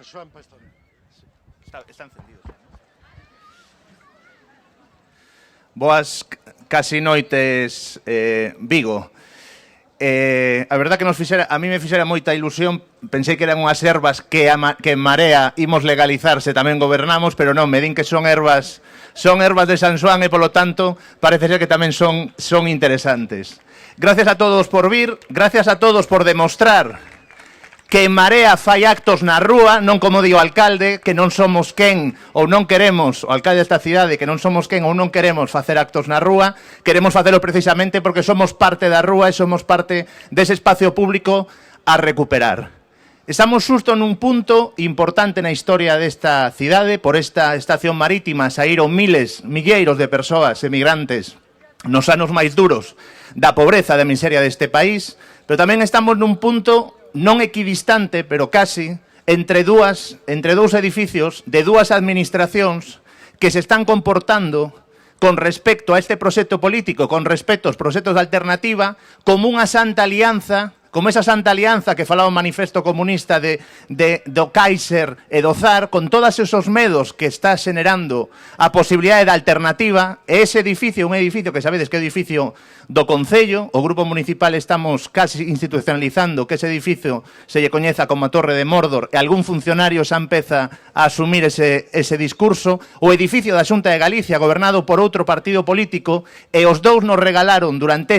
Xoán Pastón. Está encendido xa, non? Boas casi noites, Vigo. A verdad que a mí me fixera moita ilusión. Pensei que eran unhas ervas que en Marea imos legalizar se tamén gobernamos, pero non, me din que son ervas de San Xoán e, polo tanto, parece ser que tamén son interesantes. Gracias a todos por vir, gracias a todos por demostrar que en Marea fai actos na rúa, non como di o alcalde, que non somos quen ou non queremos, o alcalde desta cidade, que non somos quen ou non queremos facer actos na rúa, queremos facelo precisamente porque somos parte da rúa e somos parte dese espacio público a recuperar. Estamos xusto nun punto importante na historia desta cidade, por esta estación marítima saíron milleiros de persoas emigrantes nos anos máis duros da pobreza e da miseria deste país, pero tamén estamos nun punto non equidistante, pero casi, entre dous edificios de dúas administracións que se están comportando con respecto a este proxecto político, con respecto aos proxectos de alternativa, como unha santa alianza, como esa santa alianza que falaba o manifesto comunista do Kaiser e do Zar, con todos esos medos que está xenerando a posibilidade da alternativa, e ese edificio, un edificio que sabedes que é o edificio do Concello, o Grupo Municipal estamos casi institucionalizando que ese edificio se lle coñeza como a Torre de Mordor e algún funcionario xa empeza a asumir ese discurso, o edificio da Xunta de Galicia gobernado por outro partido político, e os dous nos regalaron durante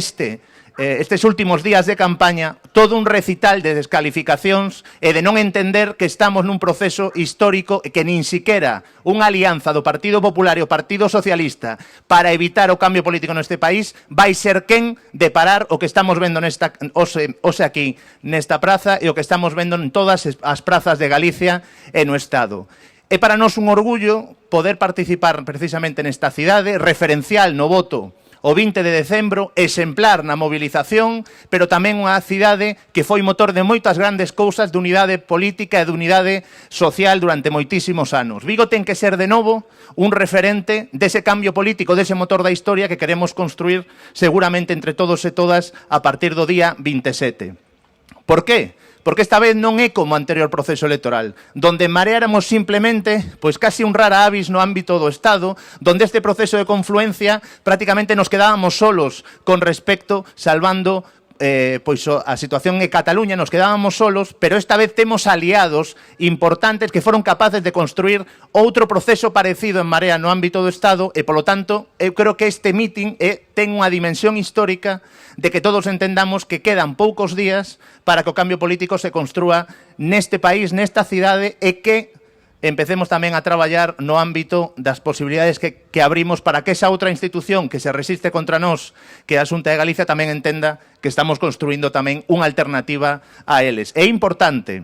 estes últimos días de campaña todo un recital de descalificacións e de non entender que estamos nun proceso histórico e que nin siquiera unha alianza do Partido Popular e o Partido Socialista para evitar o cambio político neste país vai ser quen de parar o que estamos vendo hoxe aquí nesta praza e o que estamos vendo en todas as prazas de Galicia e no Estado. É para nós un orgullo poder participar precisamente nesta cidade, referencial no voto o 20 de decembro, exemplar na movilización, pero tamén unha cidade que foi motor de moitas grandes cousas de unidade política e de unidade social durante moitísimos anos. Vigo ten que ser de novo un referente dese cambio político, dese motor da historia que queremos construir seguramente entre todos e todas a partir do día 27. Por qué? Porque esta vez non é como o anterior proceso electoral, donde mareáramos simplemente, pois casi un rara avis no ámbito do Estado, donde este proceso de confluencia prácticamente nos quedábamos solos con respecto, salvando pois a situación en Cataluña, nos quedábamos solos, pero esta vez temos aliados importantes que foron capaces de construir outro proceso parecido en Marea no ámbito do Estado e, polo tanto, eu creo que este meeting ten unha dimensión histórica de que todos entendamos que quedan poucos días para que o cambio político se construa neste país, nesta cidade, e que empecemos tamén a traballar no ámbito das posibilidades que abrimos para que esa outra institución que se resiste contra nós, que é a Xunta de Galicia, tamén entenda que estamos construindo tamén unha alternativa a eles. É importante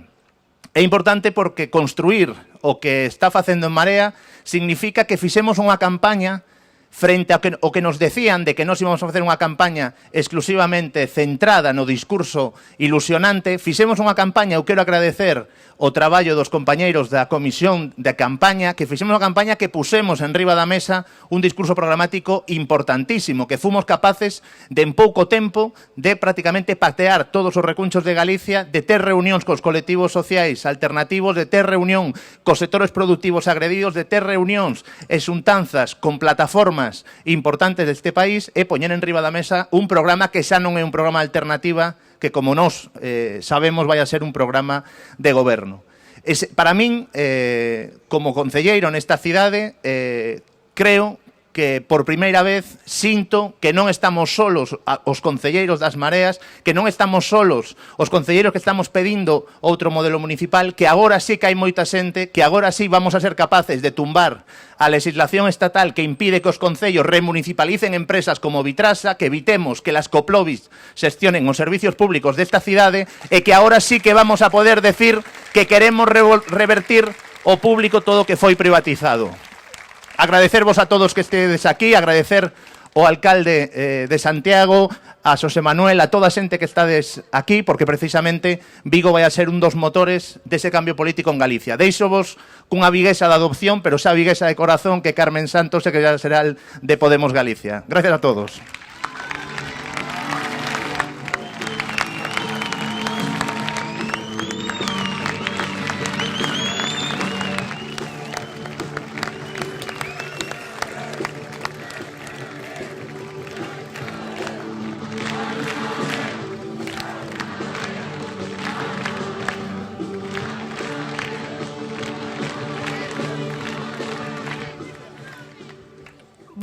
porque construir o que está facendo en Marea significa que fixemos unha campaña frente ao que nos decían de que nós íbamos a facer unha campaña exclusivamente centrada no discurso ilusionante. Fixemos unha campaña, eu quero agradecer o traballo dos compañeiros da comisión de campaña, que fixemos unha campaña que pusemos en riba da mesa un discurso programático importantísimo, que fomos capaces de en pouco tempo de prácticamente patear todos os recunchos de Galicia, de ter reunións cos colectivos sociais alternativos, de ter reunión cos sectores productivos agredidos, de ter reunións e xuntanzas con plataformas importantes deste país e poñer en riba da mesa un programa que xa non é un programa alternativa, que como nós sabemos vai a ser un programa de goberno. Para min, como concelleiro nesta cidade, creo que por primeira vez sinto que non estamos solos os concelleiros das Mareas, que non estamos solos os concelleiros que estamos pedindo outro modelo municipal, que agora sí que hai moita xente, que agora sí vamos a ser capaces de tumbar a legislación estatal que impide que os concellos remunicipalicen empresas como Vitrasa, que evitemos que las Coplovis xestionen os servicios públicos desta cidade e que agora sí que vamos a poder decir que queremos revertir o público todo o que foi privatizado. Agradecervos a todos que estedes aquí, agradecer ao alcalde de Santiago, a Xosé Manuel, a toda a xente que estades aquí, porque precisamente Vigo vai a ser un dos motores dese cambio político en Galicia. Deixovos cunha viguesa de adopción, pero xa viguesa de corazón, que Carmen Santos, secretaria xeral de Podemos Galicia. Gracias a todos.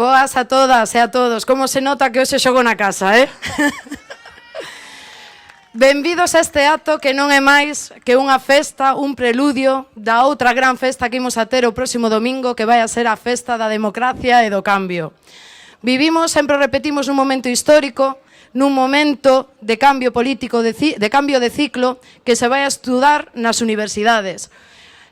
Boas a todas e a todos. Como se nota que hoxe xogo na casa, Benvidos a este acto que non é máis que unha festa, un preludio da outra gran festa que imos a ter o próximo domingo, que vai a ser a festa da democracia e do cambio. Vivimos, sempre repetimos, nun momento histórico, nun momento de cambio político, de cambio de ciclo que se vai a estudar nas universidades.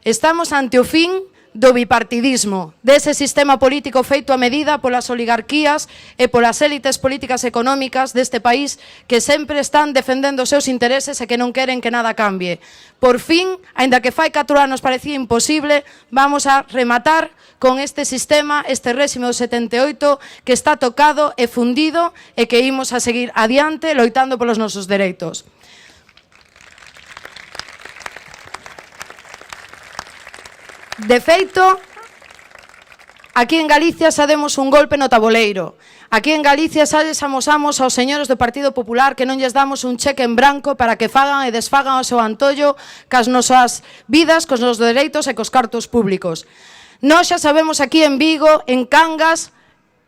Estamos ante o fin do bipartidismo, dese sistema político feito a medida polas oligarquías e polas élites políticas económicas deste país que sempre están defendendo os seus intereses e que non queren que nada cambie. Por fin, aínda que fai 4 anos parecía imposible, vamos a rematar con este sistema, este réxime do 78 que está tocado e fundido e que imos a seguir adiante loitando polos nosos dereitos. De feito, aquí en Galicia xa demos un golpe no taboleiro. Aquí en Galicia xa les amosamos aos señores do Partido Popular que non lles damos un cheque en branco para que fagan e desfagan o seu antollo cas nosas vidas, cos nosos dereitos e cos cartos públicos. Nós xa sabemos aquí en Vigo, en Cangas,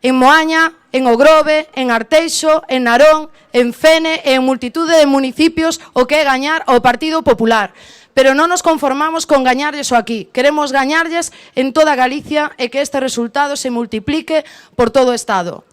en Moaña, en Ogrove, en Arteixo, en Narón, en Fene e en multitude de municipios o que é gañar ao Partido Popular. Pero non nos conformamos con gañarlles o aquí. Queremos gañarlles en toda Galicia e que este resultado se multiplique por todo o Estado.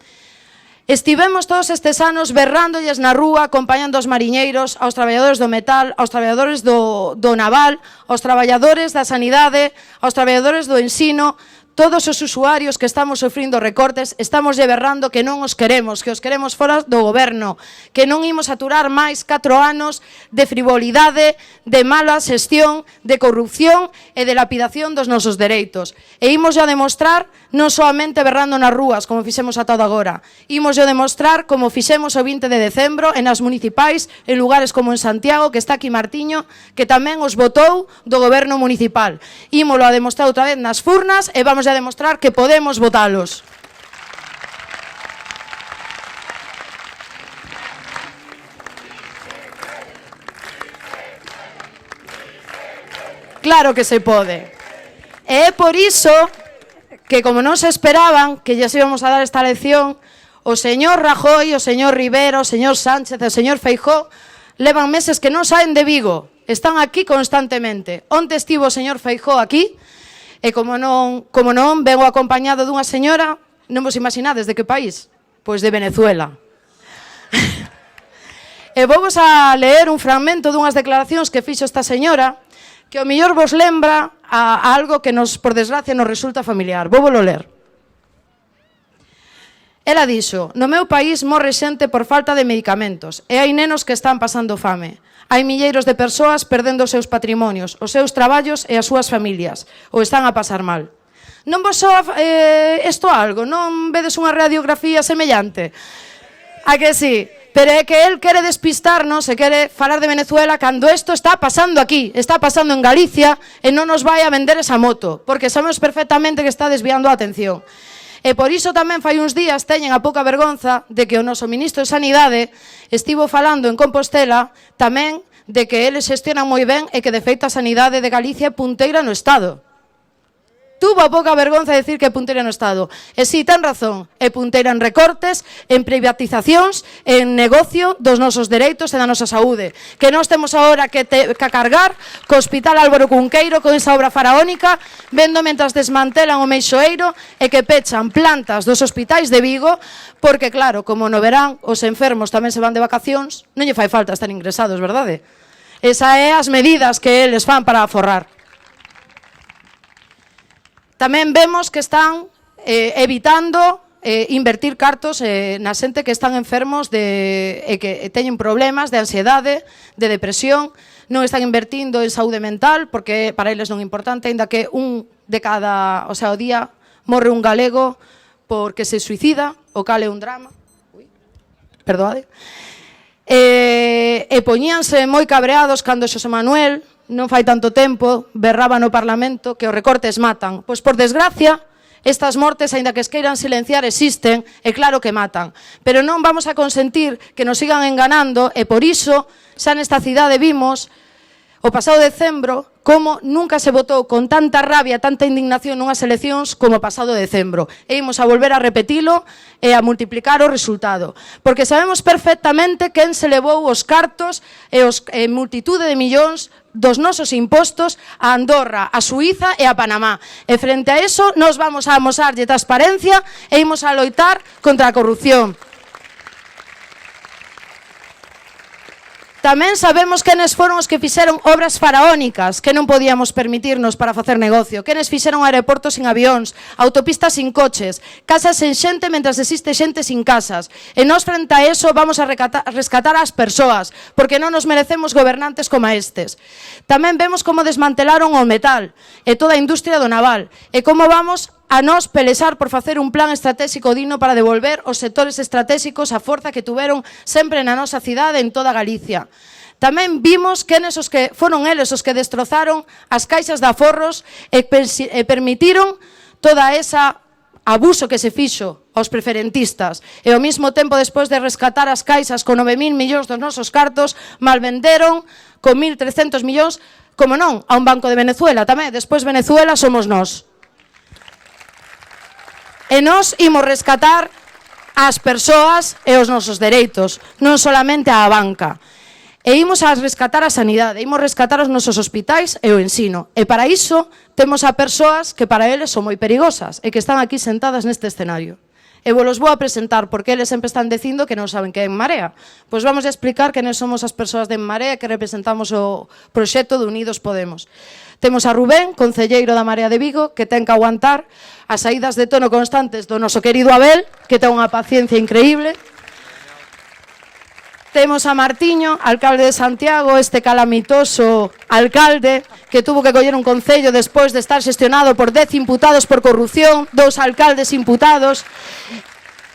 Estivemos todos estes anos berrándolles na rúa, acompañando aos mariñeiros, aos traballadores do metal, aos traballadores do naval, aos traballadores da sanidade, aos traballadores do ensino. Todos os usuarios que estamos sofrindo recortes, estamos berrando que non os queremos, que os queremos fora do goberno, que non imos aturar máis 4 anos de frivolidade, de mala xestión, de corrupción e de lapidación dos nosos dereitos. E imos a demostrar non soamente berrando nas rúas, como fixemos atado agora, imos a demostrar como fixemos o 20 de decembro en as municipais, en lugares como en Santiago, que está aquí Martiño, que tamén os votou do goberno municipal. Ímolo a demostrar outra vez nas furnas e vamos a demostrar que podemos votalos. Claro que se pode. E é por iso que, como non se esperaban que lles íbamos a dar esta lección, o señor Rajoy, o señor Rivera, o señor Sánchez e o señor Feijóo levan meses que non saen de Vigo. Están aquí constantemente. Onte estivo o señor Feijóo aquí. E como non vengo acompañado dunha señora, non vos imaginades de que país? Pois de Venezuela. E vou vos a ler un fragmento dunhas declaracións que fixo esta señora, que o mellor vos lembra a algo que por desgracia, nos resulta familiar. Vou volo ler. Ela dixo: no meu país morre xente por falta de medicamentos e hai nenos que están pasando fame. Hai milleiros de persoas perdendo os seus patrimonios, os seus traballos e as súas familias, ou están a pasar mal. Non vos soa isto algo? Non vedes unha radiografía semellante? A que sí? Pero é que el quere despistarnos e quere falar de Venezuela cando isto está pasando aquí, está pasando en Galicia e non nos vai a vender esa moto, porque sabemos perfectamente que está desviando a atención. E por iso tamén fai uns días teñen a pouca vergonza de que o noso ministro de Sanidade estivo falando en Compostela tamén de que eles xestionan moi ben e que de feito a sanidade de Galicia é punteira no Estado. Tuvo a pouca vergonza de decir que é punteira no Estado. E si, ten razón, é punteira en recortes, en privatizacións, en negocio dos nosos dereitos e da nosa saúde. Que nós temos agora que cargar co Hospital Álvaro Cunqueiro con esa obra faraónica, vendo mentras desmantelan o Meixoeiro e que pechan plantas dos hospitais de Vigo, porque claro, como no verán, os enfermos tamén se van de vacacións, non lle fai falta estar ingresados, verdade? Esa é as medidas que eles fan para aforrar. Tamén vemos que están evitando invertir cartos na xente que están enfermos e que teñen problemas de ansiedade, de depresión, non están invertindo en saúde mental, porque para eles non é importante, ainda que o día morre un galego porque se suicida, o cal é un drama. Perdoade. E poñíanse moi cabreados cando Xosé Manuel, non fai tanto tempo, berraba no Parlamento que os recortes matan. Pois, por desgracia, estas mortes, aínda que queiran silenciar, existen, e claro que matan. Pero non vamos a consentir que nos sigan enganando, e por iso, xa nesta cidade vimos o pasado decembro, como nunca se votou con tanta rabia, tanta indignación nunhas eleccións como o pasado decembro. E imos a volver a repetilo e a multiplicar o resultado. Porque sabemos perfectamente quen se levou os cartos e multitude de millóns dos nosos impostos a Andorra, a Suíza e a Panamá. E frente a eso, nos vamos a amosarlle transparencia e imos a loitar contra a corrupción. Tamén sabemos quenes foron os que fixeron obras faraónicas que non podíamos permitirnos para facer negocio, quenes fixeron aeroportos sin avións, autopistas sin coches, casas sen xente mentras existe xente sin casas. E nós frente a eso vamos a rescatar as persoas, porque non nos merecemos gobernantes como estes. Tamén vemos como desmantelaron o metal e toda a industria do naval e como vamos a nos pelexar por facer un plan estratégico digno para devolver os sectores estratégicos a forza que tuveron sempre na nosa cidade en toda Galicia. Tamén vimos quenes os que foron eles os que destrozaron as caixas de aforros e permitiron toda esa abuso que se fixo aos preferentistas. E ao mesmo tempo, despois de rescatar as caixas con 9.000 millóns dos nosos cartos, malvenderon con 1.300 millóns, como non, a un banco de Venezuela tamén. Despois Venezuela somos nós. E nós imos rescatar as persoas e os nosos dereitos, non solamente a banca. E imos a rescatar a sanidade, imos rescatar os nosos hospitais e o ensino. E para iso temos a persoas que para eles son moi perigosas e que están aquí sentadas neste escenario. E vos vou a presentar porque eles sempre están dicindo que non saben que é En Marea. Pois vamos a explicar quenes somos as persoas de En Marea que representamos o proxecto de Unidos Podemos. Temos a Rubén, concelleiro da Marea de Vigo, que ten que aguantar as saídas de tono constantes do noso querido Abel, que ten unha paciencia increíble. Temos a Martiño, alcalde de Santiago, este calamitoso alcalde que tuvo que coller un concello despois de estar xestionado por 10 imputados por corrupción, 2 alcaldes imputados,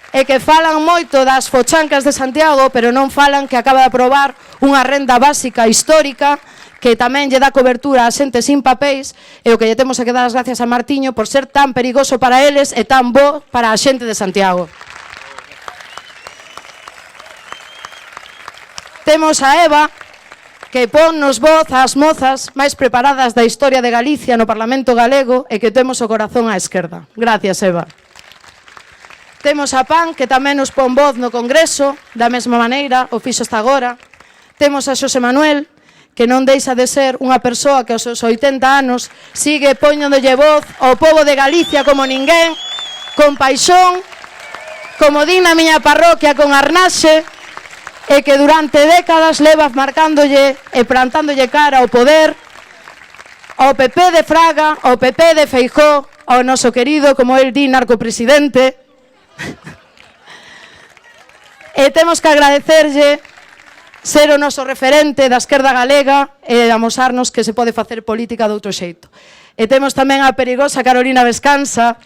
e que falan moito das fochancas de Santiago, pero non falan que acaba de aprobar unha renda básica histórica que tamén lle dá cobertura a xente sin papéis, e o que lle temos que dar as gracias a Martiño por ser tan perigoso para eles e tan bo para a xente de Santiago. Temos a Eva, que ponnos voz ás mozas máis preparadas da historia de Galicia no Parlamento Galego e que temos o corazón á esquerda. Gracias, Eva. Temos a PAN, que tamén nos pon voz no Congreso, da mesma maneira, o fixo hasta agora. Temos a Xosé Manuel, que non deixa de ser unha persoa que aos seus 80 anos sigue poñéndolle voz ao pobo de Galicia como ninguén, con paixón, como din na miña parroquia con Arnaxe, e que durante décadas leva marcándolle e plantándolle cara ao poder, ao PP de Fraga, ao PP de Feijóo, ao noso querido, como el di, narcopresidente. E temos que agradecerlle ser o noso referente da esquerda galega e amosarnos que se pode facer política de outro xeito. E temos tamén a perigosa Carolina Vescansa,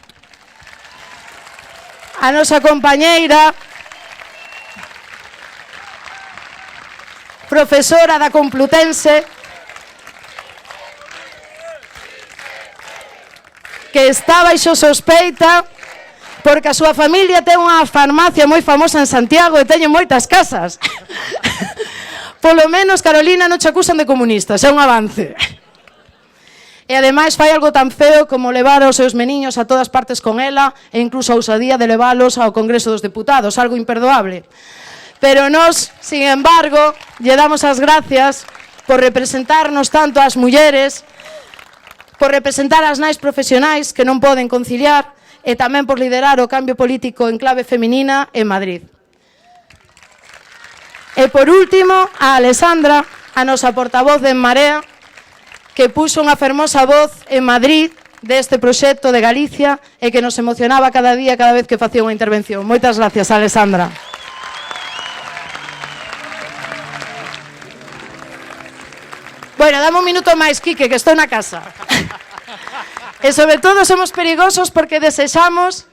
a nosa compañeira, profesora da Complutense, que está baixo sospeita porque a súa familia ten unha farmacia moi famosa en Santiago e teñen moitas casas. Polo menos, Carolina, non che acusan de comunistas, é un avance. E ademais fai algo tan feo como levar os seus meniños a todas partes con ela e incluso a ousadía de leválos ao Congreso dos Deputados, algo imperdoable. Pero nós, sin embargo, lle damos as gracias por representarnos tanto ás mulleres, por representar as nais profesionais que non poden conciliar e tamén por liderar o cambio político en clave feminina en Madrid. E por último, a Alessandra, a nosa portavoz de En Marea, que puxo unha fermosa voz en Madrid deste proxecto de Galicia e que nos emocionaba cada día, cada vez que facía unha intervención. Moitas gracias, Alessandra. Bueno, dame un minuto máis, Quique, que estou na casa. E sobre todo somos perigosos porque desexamos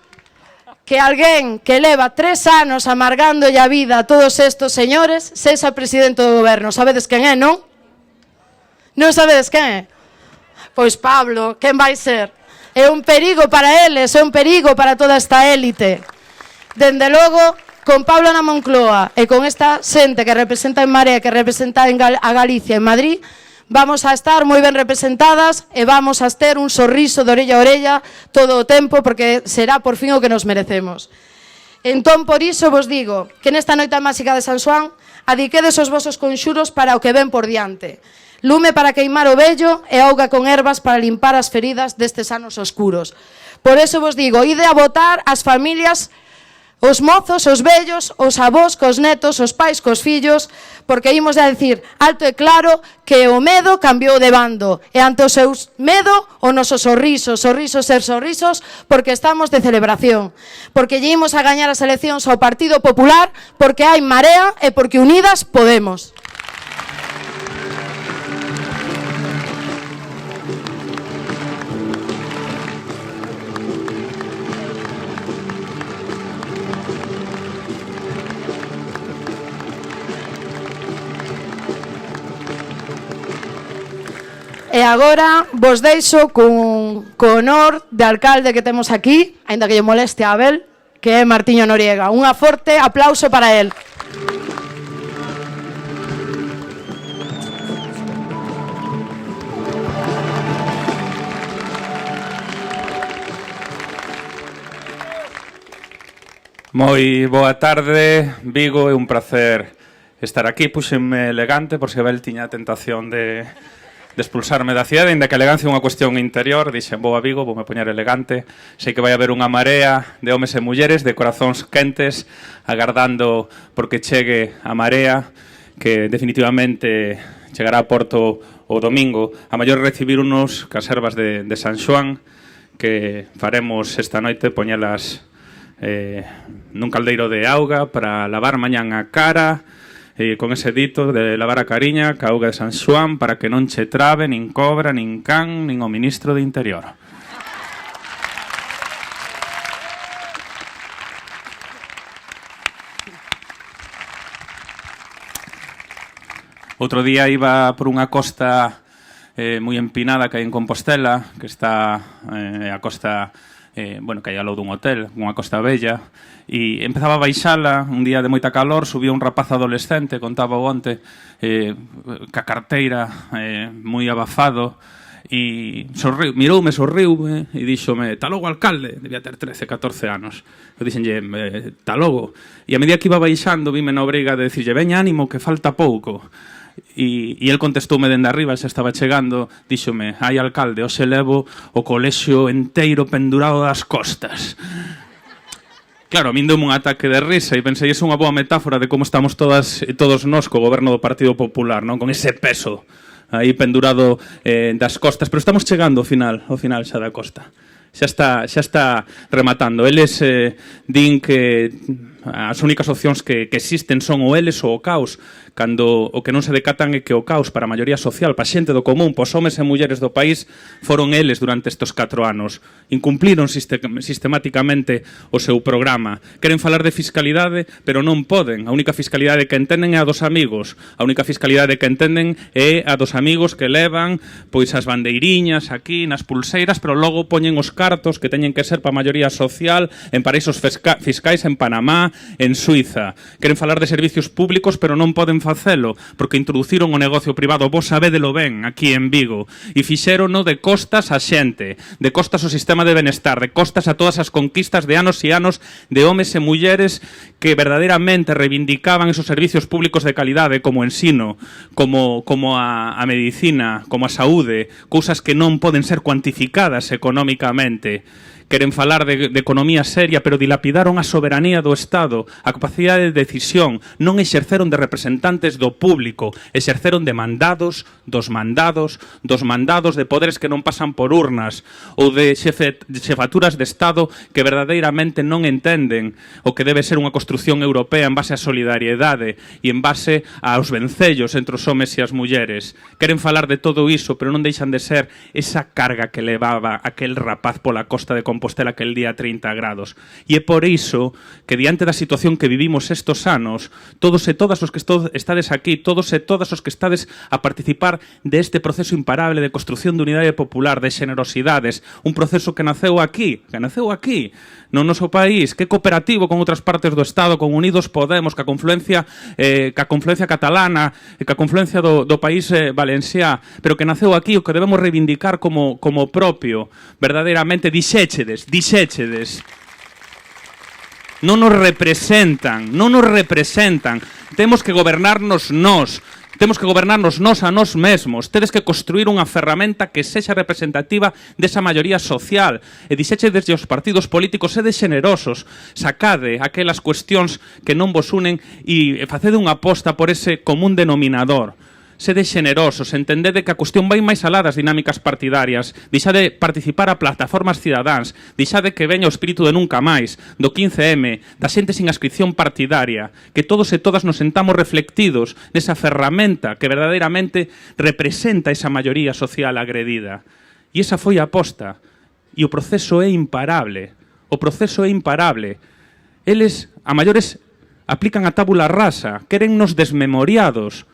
que alguén que leva 3 anos amargándolle a vida a todos estos señores sexa presidente do goberno. Sabedes quen é, non? Non sabedes quen é? Pois Pablo, quen vai ser? É un perigo para eles, é un perigo para toda esta élite. Dende logo, con Pablo na Moncloa e con esta xente que representa En Marea, que representa a Galicia en Madrid, vamos a estar moi ben representadas e vamos a ter un sorriso de orella a orella todo o tempo, porque será por fin o que nos merecemos. Entón, por iso vos digo que nesta noite máxica de San Xoán adiquedes os vosos conxuros para o que ven por diante. Lume para queimar o vello e auga con ervas para limpar as feridas destes anos oscuros. Por eso vos digo, ide a votar as familias, os mozos, os vellos, os avós cos netos, os pais cos fillos, porque imos a decir alto e claro que o medo cambiou de bando, e ante o seu medo o noso sorrisos, sorrisos ser sorrisos, porque estamos de celebración, porque lle imos a gañar as eleccións ao Partido Popular, porque hai Marea e porque unidas podemos. E agora vos deixo co honor de alcalde que temos aquí, aínda que lle moleste a Abel, que é Martiño Noriega. Un forte aplauso para él. Moi boa tarde, Vigo, é un placer estar aquí. Puxenme elegante, por se Abel tiña a tentación de expulsarme da cidade, ainda que a elegancia é unha cuestión interior. Dixen, vou a Vigo, voume poñer elegante. Sei que vai haber unha marea de homes e mulleres, de corazóns quentes, agardando porque chegue a marea, que definitivamente chegará a Porto o domingo. A maior recibir unos caservas de San Xoán, que faremos esta noite, poñelas nun caldeiro de auga para lavar mañán a cara, con ese dito de lavar a cariña ca auga de San Xoán para que non che trabe nin cobra, nin can, nin o ministro de Interior. Outro día iba por unha costa moi empinada que hai en Compostela, que está a costa bueno, que hai ao lado dun hotel, unha costa bella, e empezaba a baixala un día de moita calor, subía un rapaz adolescente, contaba onte, ca carteira moi abafado, e miroume, sorriume, e díxome, ta logo alcalde, debía ter 13, 14 anos. Eu dixenlle, ta logo. E a medida que iba baixando, vime na obriga de dicirlle, veña ánimo, que falta pouco. E el contestoume dende arriba, xa estaba chegando, díxome, ai alcalde, hoxe levo o colexio enteiro pendurado das costas. Claro, a min deu un ataque de risa e pensei, é unha boa metáfora de como estamos todas e todos nós co goberno do Partido Popular, non? Con ese peso aí pendurado das costas, pero estamos chegando ao final xa da costa. Xa está rematando. Eles din que as únicas opcións que existen son o eles ou o caos, cando o que non se decatan é que o caos para a maioría social, para a xente do común, pos homes e mulleres do país, foron eles durante estes 4 anos. Incumpliron sistemáticamente o seu programa. Queren falar de fiscalidade, pero non poden. A única fiscalidade que entenden é a dos amigos. A única fiscalidade que entenden é a dos amigos que levan pois as bandeiriñas aquí, nas pulseiras, pero logo poñen os cartos que teñen que ser para a maioría social en paraísos fiscais en Panamá, en Suiza. Queren falar de servicios públicos, pero non poden facelo, porque introduciron o negocio privado, vos sabédelo ben, aquí en Vigo, e fixérono de costas a xente, de costas ao sistema de benestar, de costas a todas as conquistas de anos e anos de homes e mulleres que verdadeiramente reivindicaban esos servicios públicos de calidade, como o ensino, como a medicina, como a saúde, cousas que non poden ser cuantificadas económicamente. Queren falar de economía seria, pero dilapidaron a soberanía do Estado, a capacidade de decisión, non exerceron de representantes do público, exerceron de mandados, dos mandados de poderes que non pasan por urnas, ou de xefaturas de Estado que verdadeiramente non entenden o que debe ser unha construción europea en base á solidariedade e en base aos vencellos entre os homes e as mulleres. Queren falar de todo iso, pero non deixan de ser esa carga que levaba aquel rapaz pola costa de Compostela aquel día 30 grados. E é por iso que diante da situación que vivimos estos anos, todos e todas os que estades aquí, todos e todas os que estades a participar deste proceso imparable de construción de unidade popular, de xenerosidades, un proceso que naceu aquí, no noso país, que é cooperativo con outras partes do Estado, con Unidos Podemos, ca confluencia catalana, ca confluencia do país valenciá, pero que naceu aquí, o que debemos reivindicar como propio, verdadeiramente, dixéchedes. Non nos representan. Temos que gobernarnos nós a nós mesmos. Tedes que construir unha ferramenta que sexa representativa desa maioría social. E dixeche desde os partidos políticos, sede xenerosos, sacade aquelas cuestións que non vos unen e facede unha aposta por ese común denominador. Sede xenerosos, entendede que a cuestión vai máis alá das dinámicas partidarias, deixade participar a plataformas cidadáns, deixade que veña o espírito de nunca máis, do 15M, da xente sin ascripción partidaria, que todos e todas nos sentamos reflectidos nesa ferramenta que verdadeiramente representa esa maioría social agredida. E esa foi a aposta. E o proceso é imparable. Eles, a maiores, aplican a tábula rasa, querennos desmemoriados,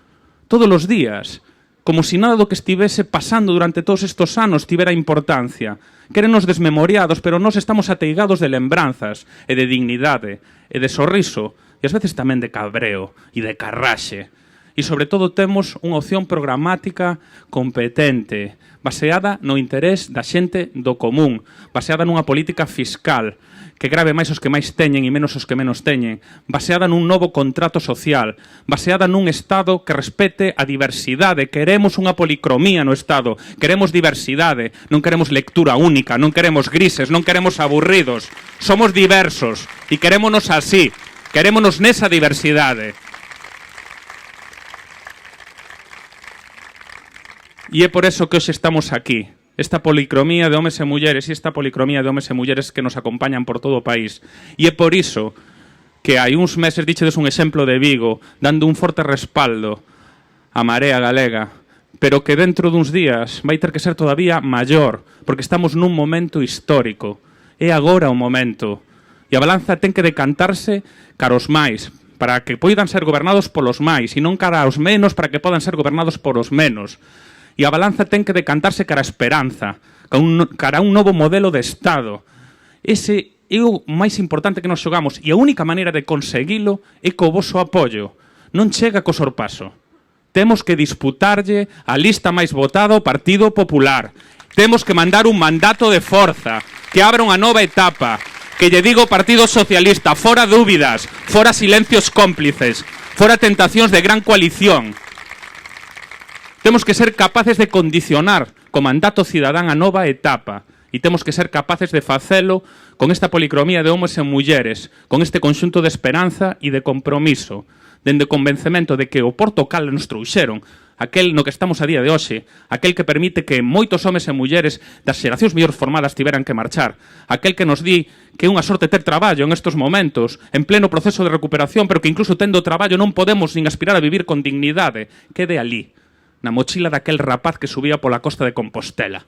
todos os días, como si nada do que estivese pasando durante todos estos anos tivera importancia. Quérenos desmemoriados, pero nós estamos ateigados de lembranzas e de dignidade e de sorriso e ás veces tamén de cabreo e de carraxe. E sobre todo temos unha opción programática competente, baseada no interés da xente do común, baseada nunha política fiscal que grave máis os que máis teñen e menos os que menos teñen, baseada nun novo contrato social, baseada nun Estado que respete a diversidade. Queremos unha policromía no Estado, queremos diversidade, non queremos lectura única, non queremos grises, non queremos aburridos. Somos diversos e querémonos así, querémonos nesa diversidade. E é por eso que hoxe estamos aquí. Esta policromía de homes e mulleres e esta policromía de homes e mulleres que nos acompañan por todo o país. E é por iso que hai uns meses díchedes un exemplo de Vigo, dando un forte respaldo á Marea Galega, pero que dentro duns días vai ter que ser todavía maior, porque estamos nun momento histórico. É agora o momento. E a balanza ten que decantarse cara aos máis, para que poidan ser gobernados polos máis, e non cara aos menos para que podan ser gobernados polos menos. E a balanza ten que decantarse cara a esperanza, cara a un novo modelo de Estado. Ese é o máis importante que nos xogamos, e a única maneira de conseguilo é co voso apoio. Non chega co sorpaso. Temos que disputarlle a lista máis votada ao Partido Popular. Temos que mandar un mandato de forza, que abra unha nova etapa, que lle digo ao Partido Socialista, fora dúbidas, fora silencios cómplices, fora tentacións de gran coalición. Temos que ser capaces de condicionar co mandato cidadán a nova etapa e temos que ser capaces de facelo con esta policromía de homes e mulleres, con este conxunto de esperanza e de compromiso, dende o convencemento de que o porto cal nos trouxeron, aquel no que estamos a día de hoxe, aquel que permite que moitos homes e mulleres das xeracións mellor formadas tiveran que marchar, aquel que nos di que é unha sorte ter traballo en estos momentos, en pleno proceso de recuperación, pero que incluso tendo traballo non podemos nin aspirar a vivir con dignidade, quede ali, na mochila daquel rapaz que subía pola costa de Compostela.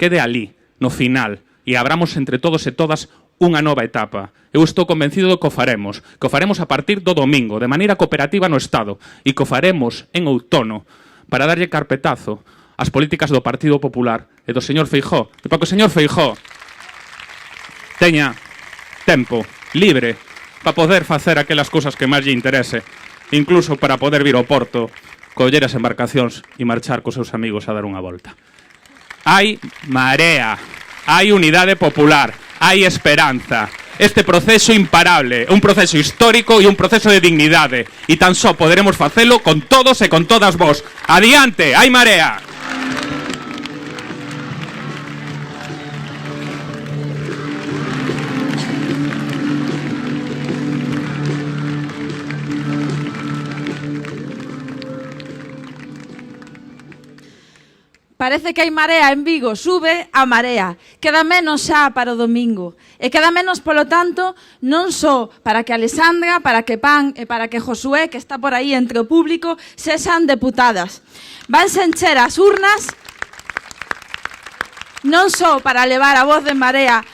Quede ali, no final, e abramos entre todos e todas unha nova etapa. Eu estou convencido de que o faremos a partir do domingo, de maneira cooperativa no Estado, e que o faremos en outono, para darlle carpetazo ás políticas do Partido Popular e do señor Feijóo, e para que o señor Feijóo teña tempo libre para poder facer aquelas cousas que máis lle interese, incluso para poder vir ao porto, coller as embarcacións e marchar cos seus amigos a dar unha volta. Hai marea, hai unidade popular, hai esperanza. Este proceso imparable, un proceso histórico e un proceso de dignidade. E tan só poderemos facelo con todos e con todas vos. Adiante, hai marea! Parece que hai marea en Vigo, sube a marea. Queda menos xa para o domingo. E queda menos, polo tanto, non só para que Alexandra, para que Pan e para que Josué, que está por aí entre o público, sexan deputadas. Vanse encher as urnas non só para levar a voz de Marea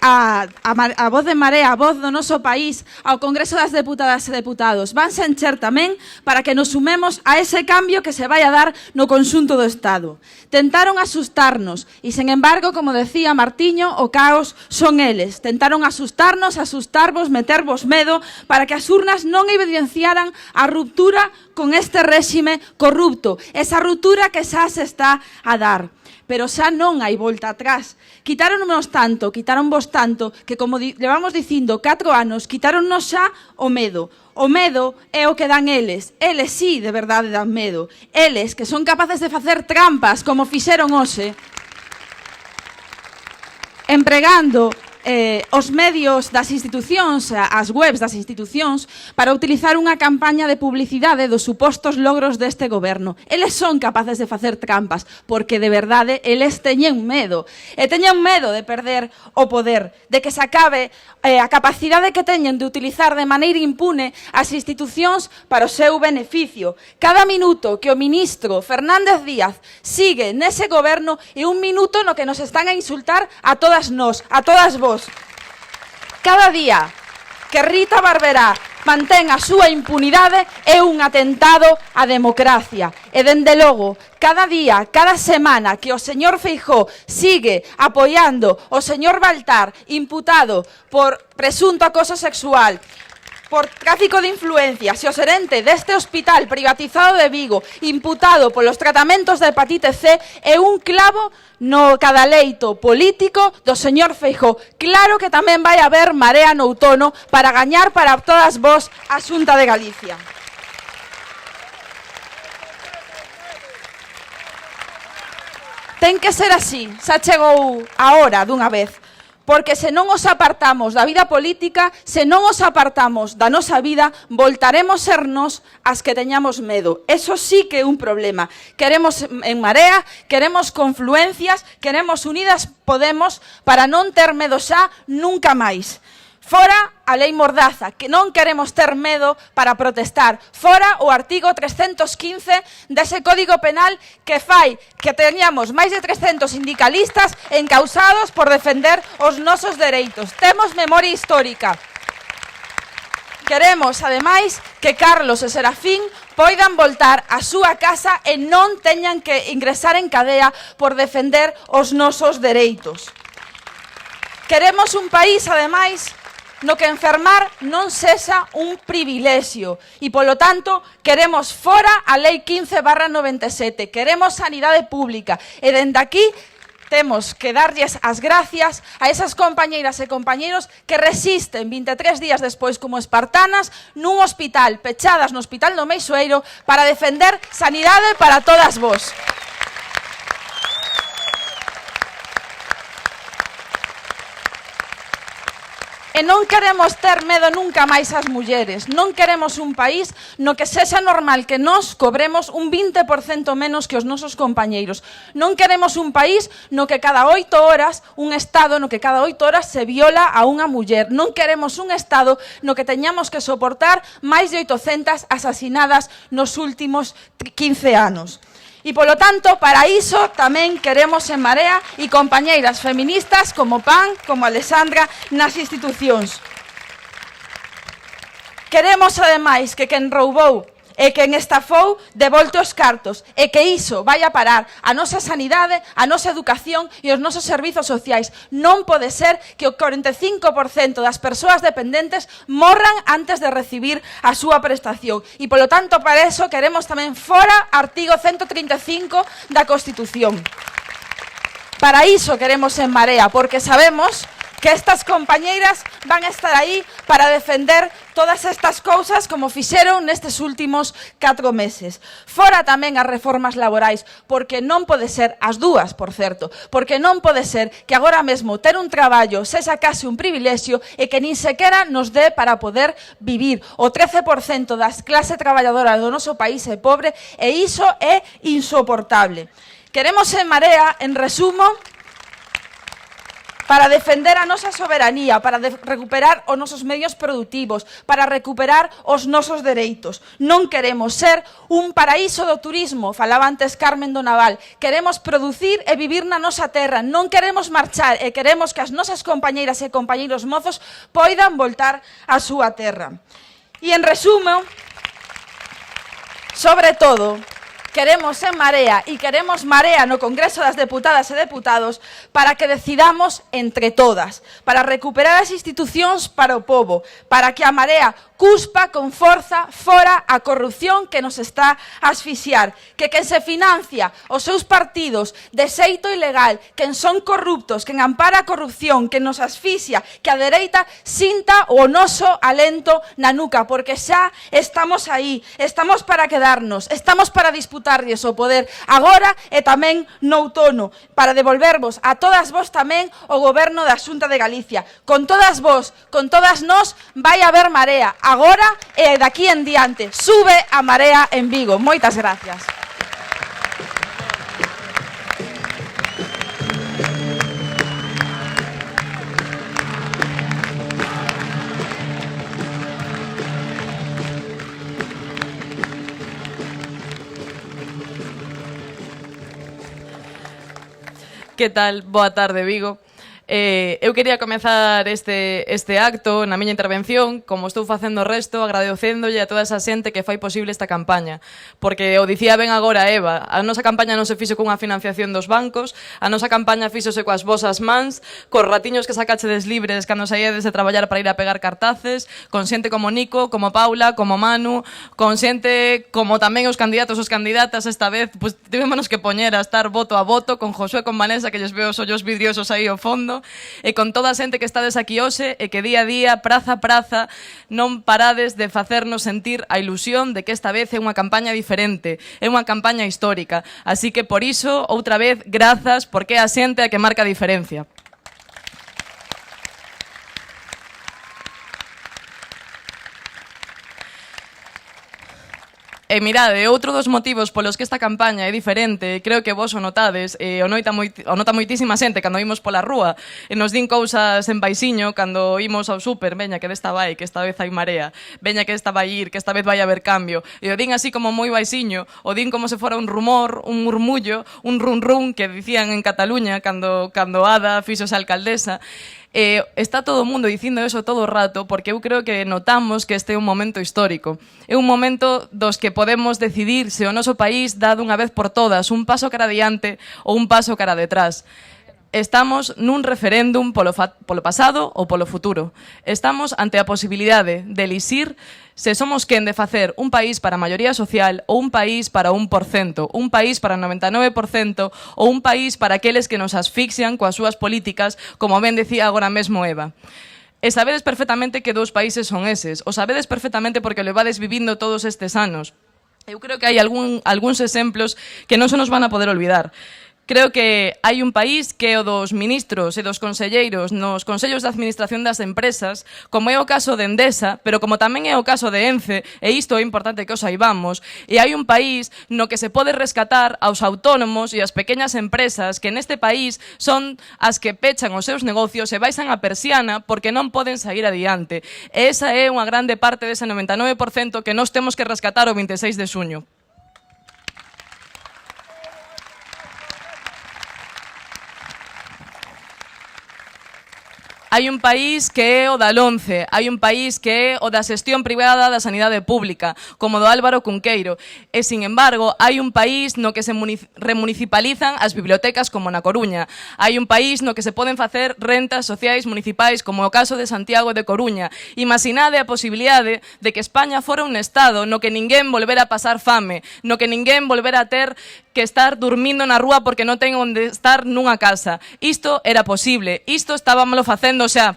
a voz de Marea, a voz do noso país, ao Congreso das Deputadas e Deputados. Vanse encher tamén para que nos sumemos a ese cambio que se vai a dar no conxunto do Estado. Tentaron asustarnos e, sen embargo, como decía Martiño, o caos son eles. Tentaron asustarnos, asustarvos, metervos medo para que as urnas non evidenciaran a ruptura con este réxime corrupto, esa ruptura que xa se está a dar. Pero xa non hai volta atrás. Quitaronnos tanto, quitaronvos tanto, que como levamos dicindo 4 anos, quitaronnos xa o medo. O medo é o que dan eles. Eles sí, de verdade, dan medo. Eles, que son capaces de facer trampas, como fixeron hoxe, empregando os medios das institucións, as webs das institucións, para utilizar unha campaña de publicidade dos supostos logros deste goberno. Eles son capaces de facer trampas, porque de verdade eles teñen medo. E teñen medo de perder o poder, de que se acabe a capacidade que teñen de utilizar de maneira impune as institucións para o seu beneficio. Cada minuto que o ministro Fernández Díaz sigue nese goberno é un minuto no que nos están a insultar a todas nós, a todas vós. Cada día que Rita Barberá mantén a súa impunidade é un atentado á democracia. E, dende logo, cada día, cada semana que o señor Feijóo sigue apoiando o señor Baltar, imputado por presunto acoso sexual, por tráfico de influencias, e o xerente deste hospital privatizado de Vigo, imputado polos tratamentos de hepatite C, é un clavo no cadaleito político do señor Feijóo. Claro que tamén vai haber Marea no outono para gañar para todas vós a Xunta de Galicia. Ten que ser así, xa chegou a hora dunha vez. Porque se non os apartamos da vida política, se non os apartamos da nosa vida, voltaremos ser nós as que teñamos medo. Eso sí que é un problema. Queremos en Marea, queremos confluencias, queremos Unidas Podemos para non ter medo xa nunca máis. Fora a lei Mordaza, que non queremos ter medo para protestar. Fora o artigo 315 dese Código Penal que fai que teñamos máis de 300 sindicalistas encausados por defender os nosos dereitos. Temos memoria histórica. Queremos, ademais, que Carlos e Serafín poidan voltar á súa casa e non teñan que ingresar en cadea por defender os nosos dereitos. Queremos un país, ademais, no que enfermar non sexa un privilexio e, polo tanto, queremos fora a Lei 15/97, queremos sanidade pública e, dende aquí, temos que darlles as gracias a esas compañeiras e compañeiros que resisten 23 días despois como espartanas nun hospital, pechadas no Hospital do Meixoeiro, para defender sanidade para todas vós. E non queremos ter medo nunca máis ás mulleres. Non queremos un país no que sexa normal que nós cobremos un 20% menos que os nosos compañeiros. Non queremos un país no que cada 8 horas, un Estado no que cada 8 horas se viola a unha muller. Non queremos un Estado no que teñamos que soportar máis de 800 asasinadas nos últimos 15 anos. E, polo tanto, para iso tamén queremos en Marea e compañeiras feministas como Pan, como Alexandra, nas institucións. Queremos, ademais, que quen roubou e quen estafou devolte os cartos e que iso vai a parar a nosa sanidade, a nosa educación e os nosos servizos sociais. Non pode ser que o 45% das persoas dependentes morran antes de recibir a súa prestación. E, polo tanto, para eso queremos tamén fora artigo 135 da Constitución. Para iso queremos en Marea, porque sabemos que estas compañeiras van a estar aí para defender todas estas cousas como fixeron nestes últimos 4 meses. Fora tamén as reformas laborais, porque non pode ser, as dúas, por certo, porque non pode ser que agora mesmo ter un traballo sexa case un privilexio e que nin sequera nos dé para poder vivir. O 13% das clase traballadora do noso país é pobre e iso é insoportable. Queremos en Marea, en resumo, para defender a nosa soberanía, para recuperar os nosos medios productivos, para recuperar os nosos dereitos. Non queremos ser un paraíso do turismo, falaba antes Carmen do Naval. Queremos producir e vivir na nosa terra, non queremos marchar e queremos que as nosas compañeiras e compañeiros mozos poidan voltar á súa terra. E en resumo, sobre todo, queremos en Marea e queremos Marea no Congreso das Deputadas e Deputados para que decidamos entre todas, para recuperar as institucións para o pobo, para que a Marea cuspa con forza fora a corrupción que nos está a asfixiar, que quen se financia os seus partidos de xeito ilegal, quen son corruptos, quen ampara a corrupción, que nos asfixia, que a dereita sinta o noso alento na nuca, porque xa estamos aí, estamos para quedarnos, estamos para disputarlles o poder agora e tamén no outono, para devolvervos a todas vos tamén o goberno da Xunta de Galicia. Con todas vos, con todas nós, vai haber Marea, agora e daqui en diante. Sube a Marea en Vigo. Moitas gracias. Que tal? Boa tarde, Vigo. Eu quería comezar este acto na miña intervención, como estou facendo o resto, agradecéndolle a toda esa xente que fai posible esta campaña. Porque o dicía ben agora Eva, a nosa campaña non se fixo cunha financiación dos bancos, a nosa campaña fíxose coas vosas mans, cos ratiños que sacachedes libres cando saíades de traballar para ir a pegar cartaces, con xente como Nico, como Paula, como Manu, con xente como tamén os candidatos os candidatas, esta vez pues, tivémonos que poñer a estar voto a voto, con Josué e con Vanessa, que lles veo os ollos vidriosos aí ao fondo, e con toda a xente que estades aquí hoxe e que día a día, praza a praza, non parades de facernos sentir a ilusión de que esta vez é unha campaña diferente, é unha campaña histórica. Así que por iso, outra vez, grazas, porque é a xente a que marca a diferencia. E mirade, outro dos motivos polos que esta campaña é diferente, creo que vos o notades, o nota moitísima xente cando imos pola rúa, e nos din cousas en baixiño cando imos ao súper, veña que desta vai, que esta vez hai Marea, veña que esta vai ir, que esta vez vai haber cambio, e o din así como moi baixiño, o din como se fora un rumor, un murmullo, un run run que dicían en Cataluña cando Ada fixose alcaldesa. Está todo o mundo dicindo eso todo o rato porque eu creo que notamos que este é un momento histórico. É un momento dos que podemos decidir se o noso país dá dunha vez por todas un paso cara adiante ou un paso cara detrás. Estamos nun referéndum polo pasado ou polo futuro. Estamos ante a posibilidade de elixir se somos quen de facer un país para a maioría social ou un país para 1%, un país para o 99% ou un país para aqueles que nos asfixian coas súas políticas, como ben decía agora mesmo Eva. E sabedes perfectamente que dous países son eses, o sabedes perfectamente porque o levades vivindo todos estes anos. Eu creo que hai algúns exemplos que non se nos van a poder olvidar. Creo que hai un país que é o dos ministros e dos conselleiros nos consellos de administración das empresas, como é o caso de Endesa, pero como tamén é o caso de Ence, e isto é importante que o saibamos, e hai un país no que se pode rescatar aos autónomos e as pequenas empresas que neste país son as que pechan os seus negocios e baixan a persiana porque non poden sair adiante. E esa é unha grande parte dese 99% que nós temos que rescatar o 26 de xuño. Hai un país que é o da LONCE, hai un país que é o da xestión privada da sanidade pública, como do Álvaro Cunqueiro. E, sin embargo, hai un país no que se remunicipalizan as bibliotecas como na Coruña. Hai un país no que se poden facer rentas sociais municipais, como o caso de Santiago de Coruña. Imaginade a posibilidade de que España fora un estado no que ninguén volvera a pasar fame, no que ninguén volvera a ter que estar dormindo na rúa porque non ten onde estar nunha casa. Isto era posible, isto estábamoslo facendo xa.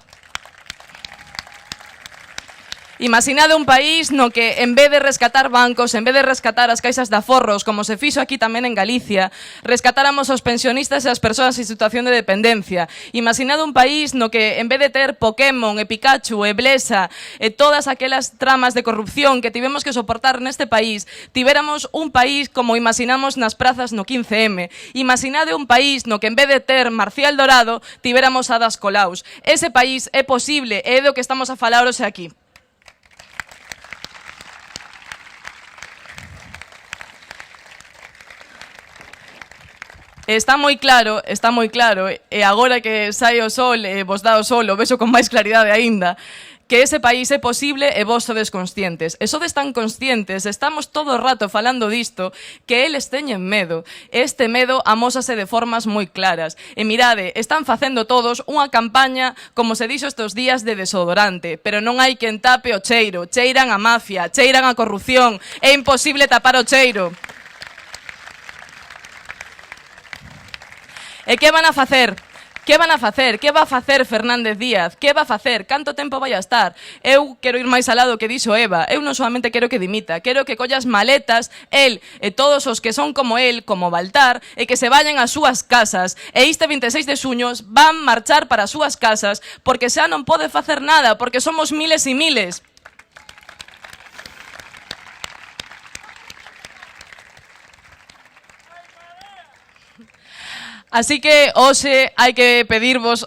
Imaginade un país no que, en vez de rescatar bancos, en vez de rescatar as caixas de aforros, como se fixo aquí tamén en Galicia, rescatáramos aos pensionistas e as persoas en situación de dependencia. Imaginade un país no que, en vez de ter Pokémon, e Pikachu, e Blesa, e todas aquelas tramas de corrupción que tivemos que soportar neste país, tivéramos un país como imaginamos nas prazas no 15M. Imaginade un país no que, en vez de ter Marcial Dorado, tivéramos Hadas Colaus. Ese país é posible, é do que estamos a falar hoxe aquí. Está moi claro, e agora que sai o sol e vos dá o sol, o vexo con máis claridade aínda, que ese país é posible e vos sodes conscientes. E sodes tan conscientes, estamos todo o rato falando disto, que eles teñen medo. Este medo amósase de formas moi claras. E mirade, están facendo todos unha campaña, como se dixo estes días, de desodorante. Pero non hai quen tape o cheiro. Cheiran a mafia, cheiran a corrupción. É imposible tapar o cheiro. E que van a facer? Que van a facer? Que va a facer Fernández Díaz? Que va a facer? Canto tempo vai a estar? Eu quero ir máis alá do que dixo Eva. Eu non solamente quero que dimita, quero que collas maletas, el e todos os que son como el, como Baltar, e que se vayan ás súas casas. E este 26 de xuños van marchar para as súas casas porque xa non pode facer nada, porque somos miles e miles. Así que hoxe hai que pedirvos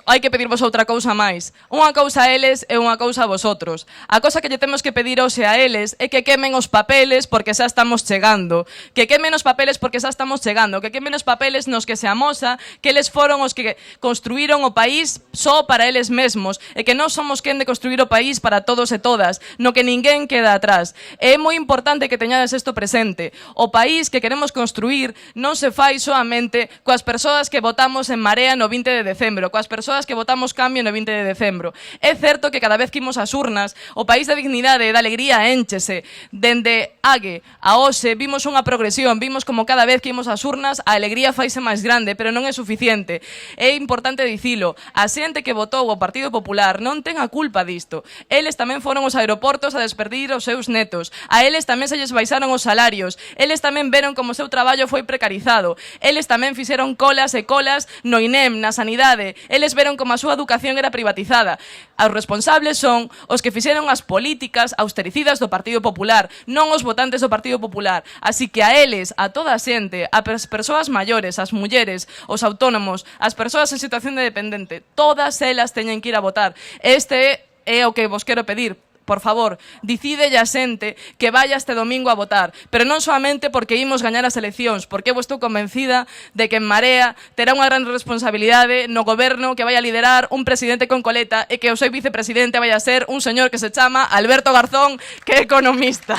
outra cousa máis. Unha cousa a eles e unha cousa a vosotros. A cousa que lle temos que pedir hoxe a eles é que quemen os papeles porque xa estamos chegando. Que quemen os papeles porque xa estamos chegando. Que quemen os papeles nos que se amosa que eles foron os que construíron o país só para eles mesmos e que non somos quen de construir o país para todos e todas, no que ninguén queda atrás. É moi importante que teñades isto presente. O país que queremos construir non se fai soamente coas persoas que votamos en Marea no 20 de decembro, coas persoas que votamos Cambio no 20 de decembro. É certo que cada vez que imos ás urnas, o país da dignidade e da alegría énchese. Dende Ague a hoxe vimos unha progresión, vimos como cada vez que imos ás urnas a alegría faise máis grande, pero non é suficiente. É importante dicilo, a xente que votou o Partido Popular non ten a culpa disto. Eles tamén foron aos aeroportos a despedir os seus netos, a eles tamén se lles baixaron os salarios, eles tamén veron como o seu traballo foi precarizado, eles tamén fixeron colas e colas no INEM, na sanidade. Eles veron como a súa educación era privatizada. Os responsables son os que fixeron as políticas austericidas do Partido Popular, non os votantes do Partido Popular. Así que a eles, a toda a xente, as persoas maiores, as mulleres, os autónomos, as persoas en situación de dependente, todas elas teñen que ir a votar. Este é o que vos quero pedir. Por favor, dicídelle a xente que vaya este domingo a votar, pero non solamente porque imos gañar as eleccións, porque eu estou convencida de que en Marea terá unha gran responsabilidade no goberno que vai a liderar un presidente con coleta e que o seu vicepresidente vai a ser un señor que se chama Alberto Garzón, que é economista.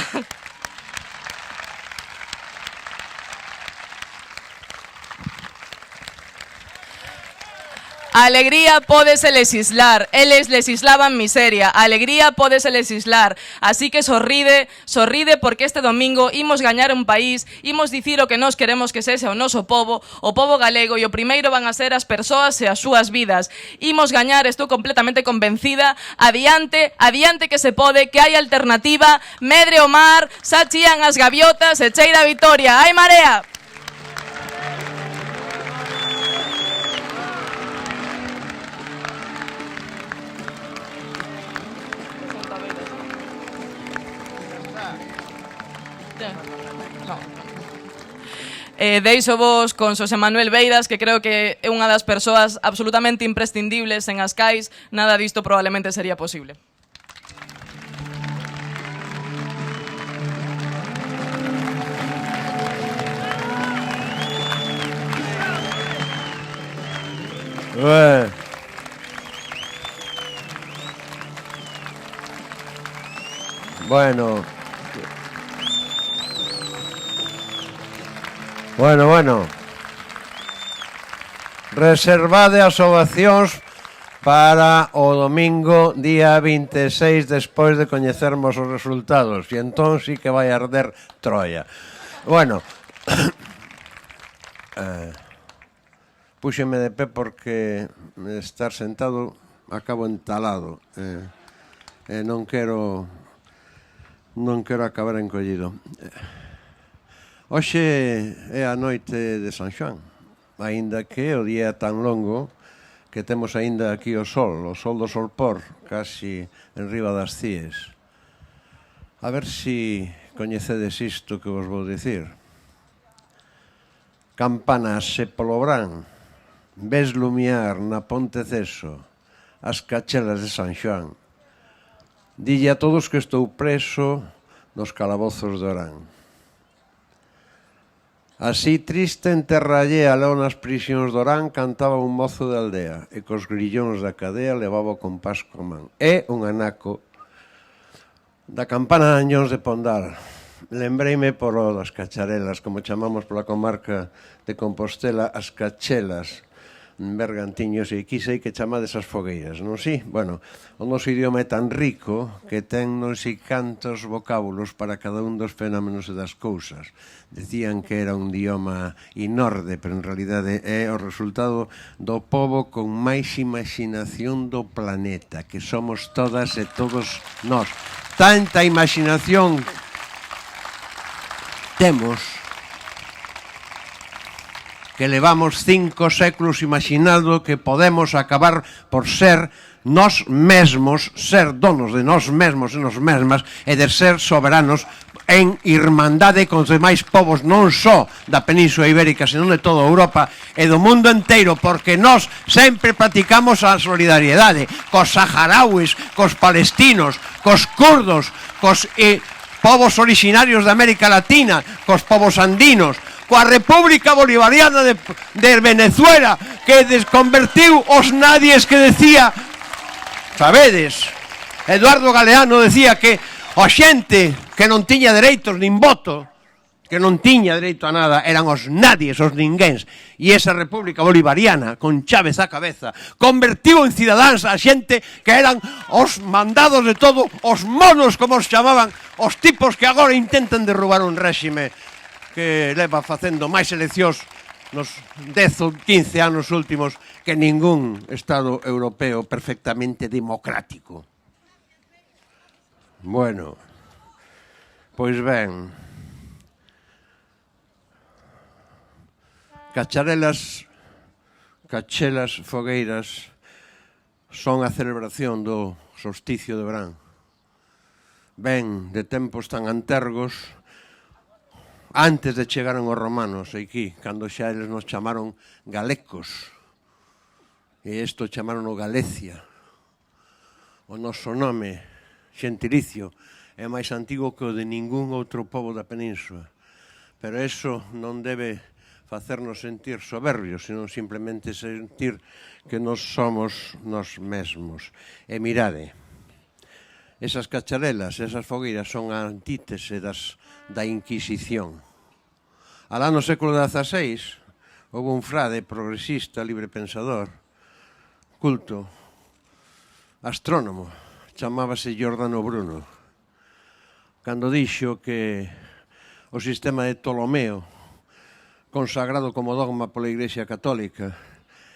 A alegría pódese lesislar, eles lesislaban miseria, a alegría pódese lesislar, así que sorride porque este domingo imos gañar un país, imos dicir o que nós queremos que sexa o noso povo, o povo galego, e o primeiro van a ser as persoas e as súas vidas. Imos gañar, estou completamente convencida, adiante que se pode, que hai alternativa, medre o mar, xa chían as gaviotas e cheira a vitoria. Ai Marea! Deixo vos con Xosé Manuel Beiras, que creo que é unha das persoas absolutamente imprescindibles en Ascais. Nada disto probablemente sería posible. Bueno. Reservade as ovacións para o domingo, día 26, despois de coñecermos os resultados. E entón sí que vai arder Troia. Bueno, púxeme de pé porque estar sentado acabo entalado. Non quero Non quero acabar encollido. Hoxe é a noite de San Xoán, aínda que o día é tan longo que temos aínda aquí o sol do solpor, casi en riba das cíes. A ver si coñecedes isto que vos vou dicir. Campanas se polo brán, ves lumiar na Ponte Ceso as cachelas de San Xoán. Dille a todos que estou preso nos calabozos de Orán. Así triste en terra allea, leo nas prisións de Orán, cantaba un mozo de aldea e cos grillóns da cadea levaba o compás co man. É un anaco da campana de Añóns de Pondal. Lembreime polo das cacharelas, como chamamos pola comarca de Compostela, as cachelas bergantiños, e aquí sei que chamades as fogueiras, non si? Bueno, o noso idioma é tan rico que ten non sei cantos vocábulos para cada un dos fenómenos e das cousas. Decían que era un idioma inorde, pero en realidade é o resultado do pobo con máis imaginación do planeta, que somos todas e todos nós. Tanta imaginación temos que levamos 5 séculos imaginando que podemos acabar por ser nós mesmos, ser donos de nós mesmos e nós mesmas, e de ser soberanos en irmandade con os demais povos, non só da Península Ibérica, senón de toda Europa e do mundo inteiro, porque nós sempre practicamos a solidariedade cos saharauis, cos palestinos, cos kurdos, cos povos originarios de América Latina, cos povos andinos, coa República Bolivariana de Venezuela, que desconvertiu os nadies que decía, sabedes, Eduardo Galeano decía que a xente que non tiña dereitos nin voto, que non tiña dereito a nada, eran os nadies, os ninguéns, e esa República Bolivariana, con Chávez á cabeza, convertiu en cidadáns a xente que eran os mandados de todo, os monos, como os chamaban, os tipos que agora intentan derrubar un réxime que leva facendo máis eleccións nos 10 ou 15 anos últimos que ningún Estado europeo perfectamente democrático. Bueno, pois ben, cachelas, fogueiras, son a celebración do solsticio de verán. Ben de tempos tan antergos, antes de chegaron os romanos aquí, cando xa eles nos chamaron galecos, e isto chamaron o Galicia. O noso nome xentilicio é máis antigo que o de ningún outro pobo da península, pero eso non debe facernos sentir soberbios, senón simplemente sentir que nós somos nós mesmos. E mirade, esas cacharelas, esas fogueiras son a antítese da Inquisición. Alá no século XVI houve un frade progresista, librepensador, culto, astrónomo, chamábase Giordano Bruno, cando dixo que o sistema de Ptolomeo, consagrado como dogma pola Igrexa Católica,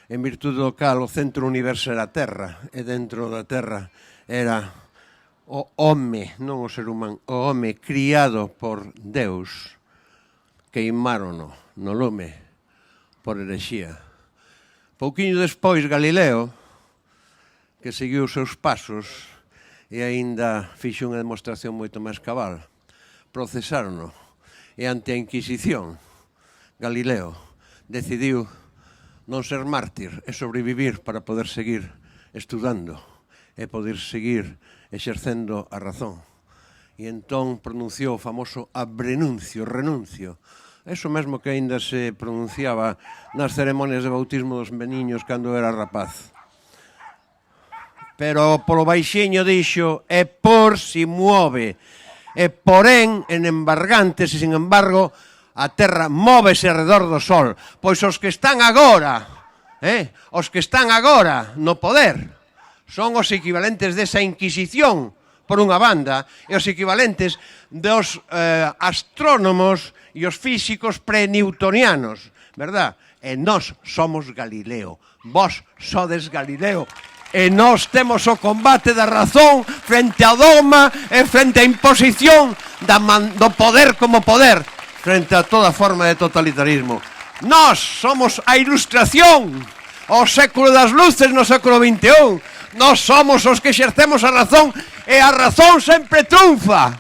en virtude do cal o centro universo era a Terra, e dentro da Terra era o home, non o ser humano, o home criado por Deus, queimárono no lume por herexía. Pouquiño despois Galileo, que seguiu os seus pasos e aínda fixo unha demostración moito máis cabal, procesárono, e ante a Inquisición Galileo decidiu non ser mártir e sobrevivir para poder seguir estudando e poder seguir exercendo a razón. E entón pronunciou o famoso abrenuncio, renuncio. Eso mesmo que aínda se pronunciaba nas ceremonias de bautismo dos meniños cando era rapaz. Pero polo baixiño dixo, e por si muove, e porén en embargantes, e sin embargo, a terra móvese alrededor do sol. Pois os que están agora no poder, son os equivalentes desa Inquisición, por unha banda, e os equivalentes dos astrónomos e os físicos pre-newtonianos, verdad? E nós somos Galileo, vos sodes Galileo, E nós temos o combate da razón frente ao dogma e frente á imposición do poder como poder, frente a toda forma de totalitarismo. Nós somos a ilustración, o século das luces no século XXI. Nós somos os que exercemos a razón e a razón sempre triunfa.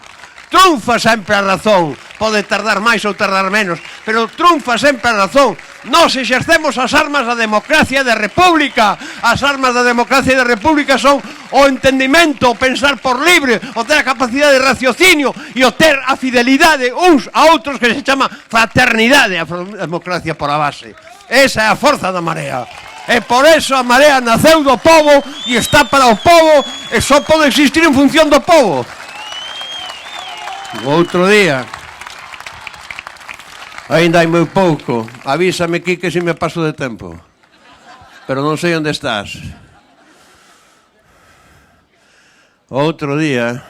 Triunfa sempre a razón. Pode tardar máis ou tardar menos, pero triunfa sempre a razón. Nós exercemos as armas da democracia e da república. As armas da democracia e da república son o entendimento, o pensar por libre, o ter a capacidade de raciocinio e o ter a fidelidade uns a outros, que se chama fraternidade, a democracia por a base. Esa é a forza da Marea. E por eso a Marea naceu do povo e está para o povo e só pode existir en función do povo. Outro día, ainda hai moi pouco, avísame, Quique, se me paso de tempo, pero non sei onde estás. Outro día,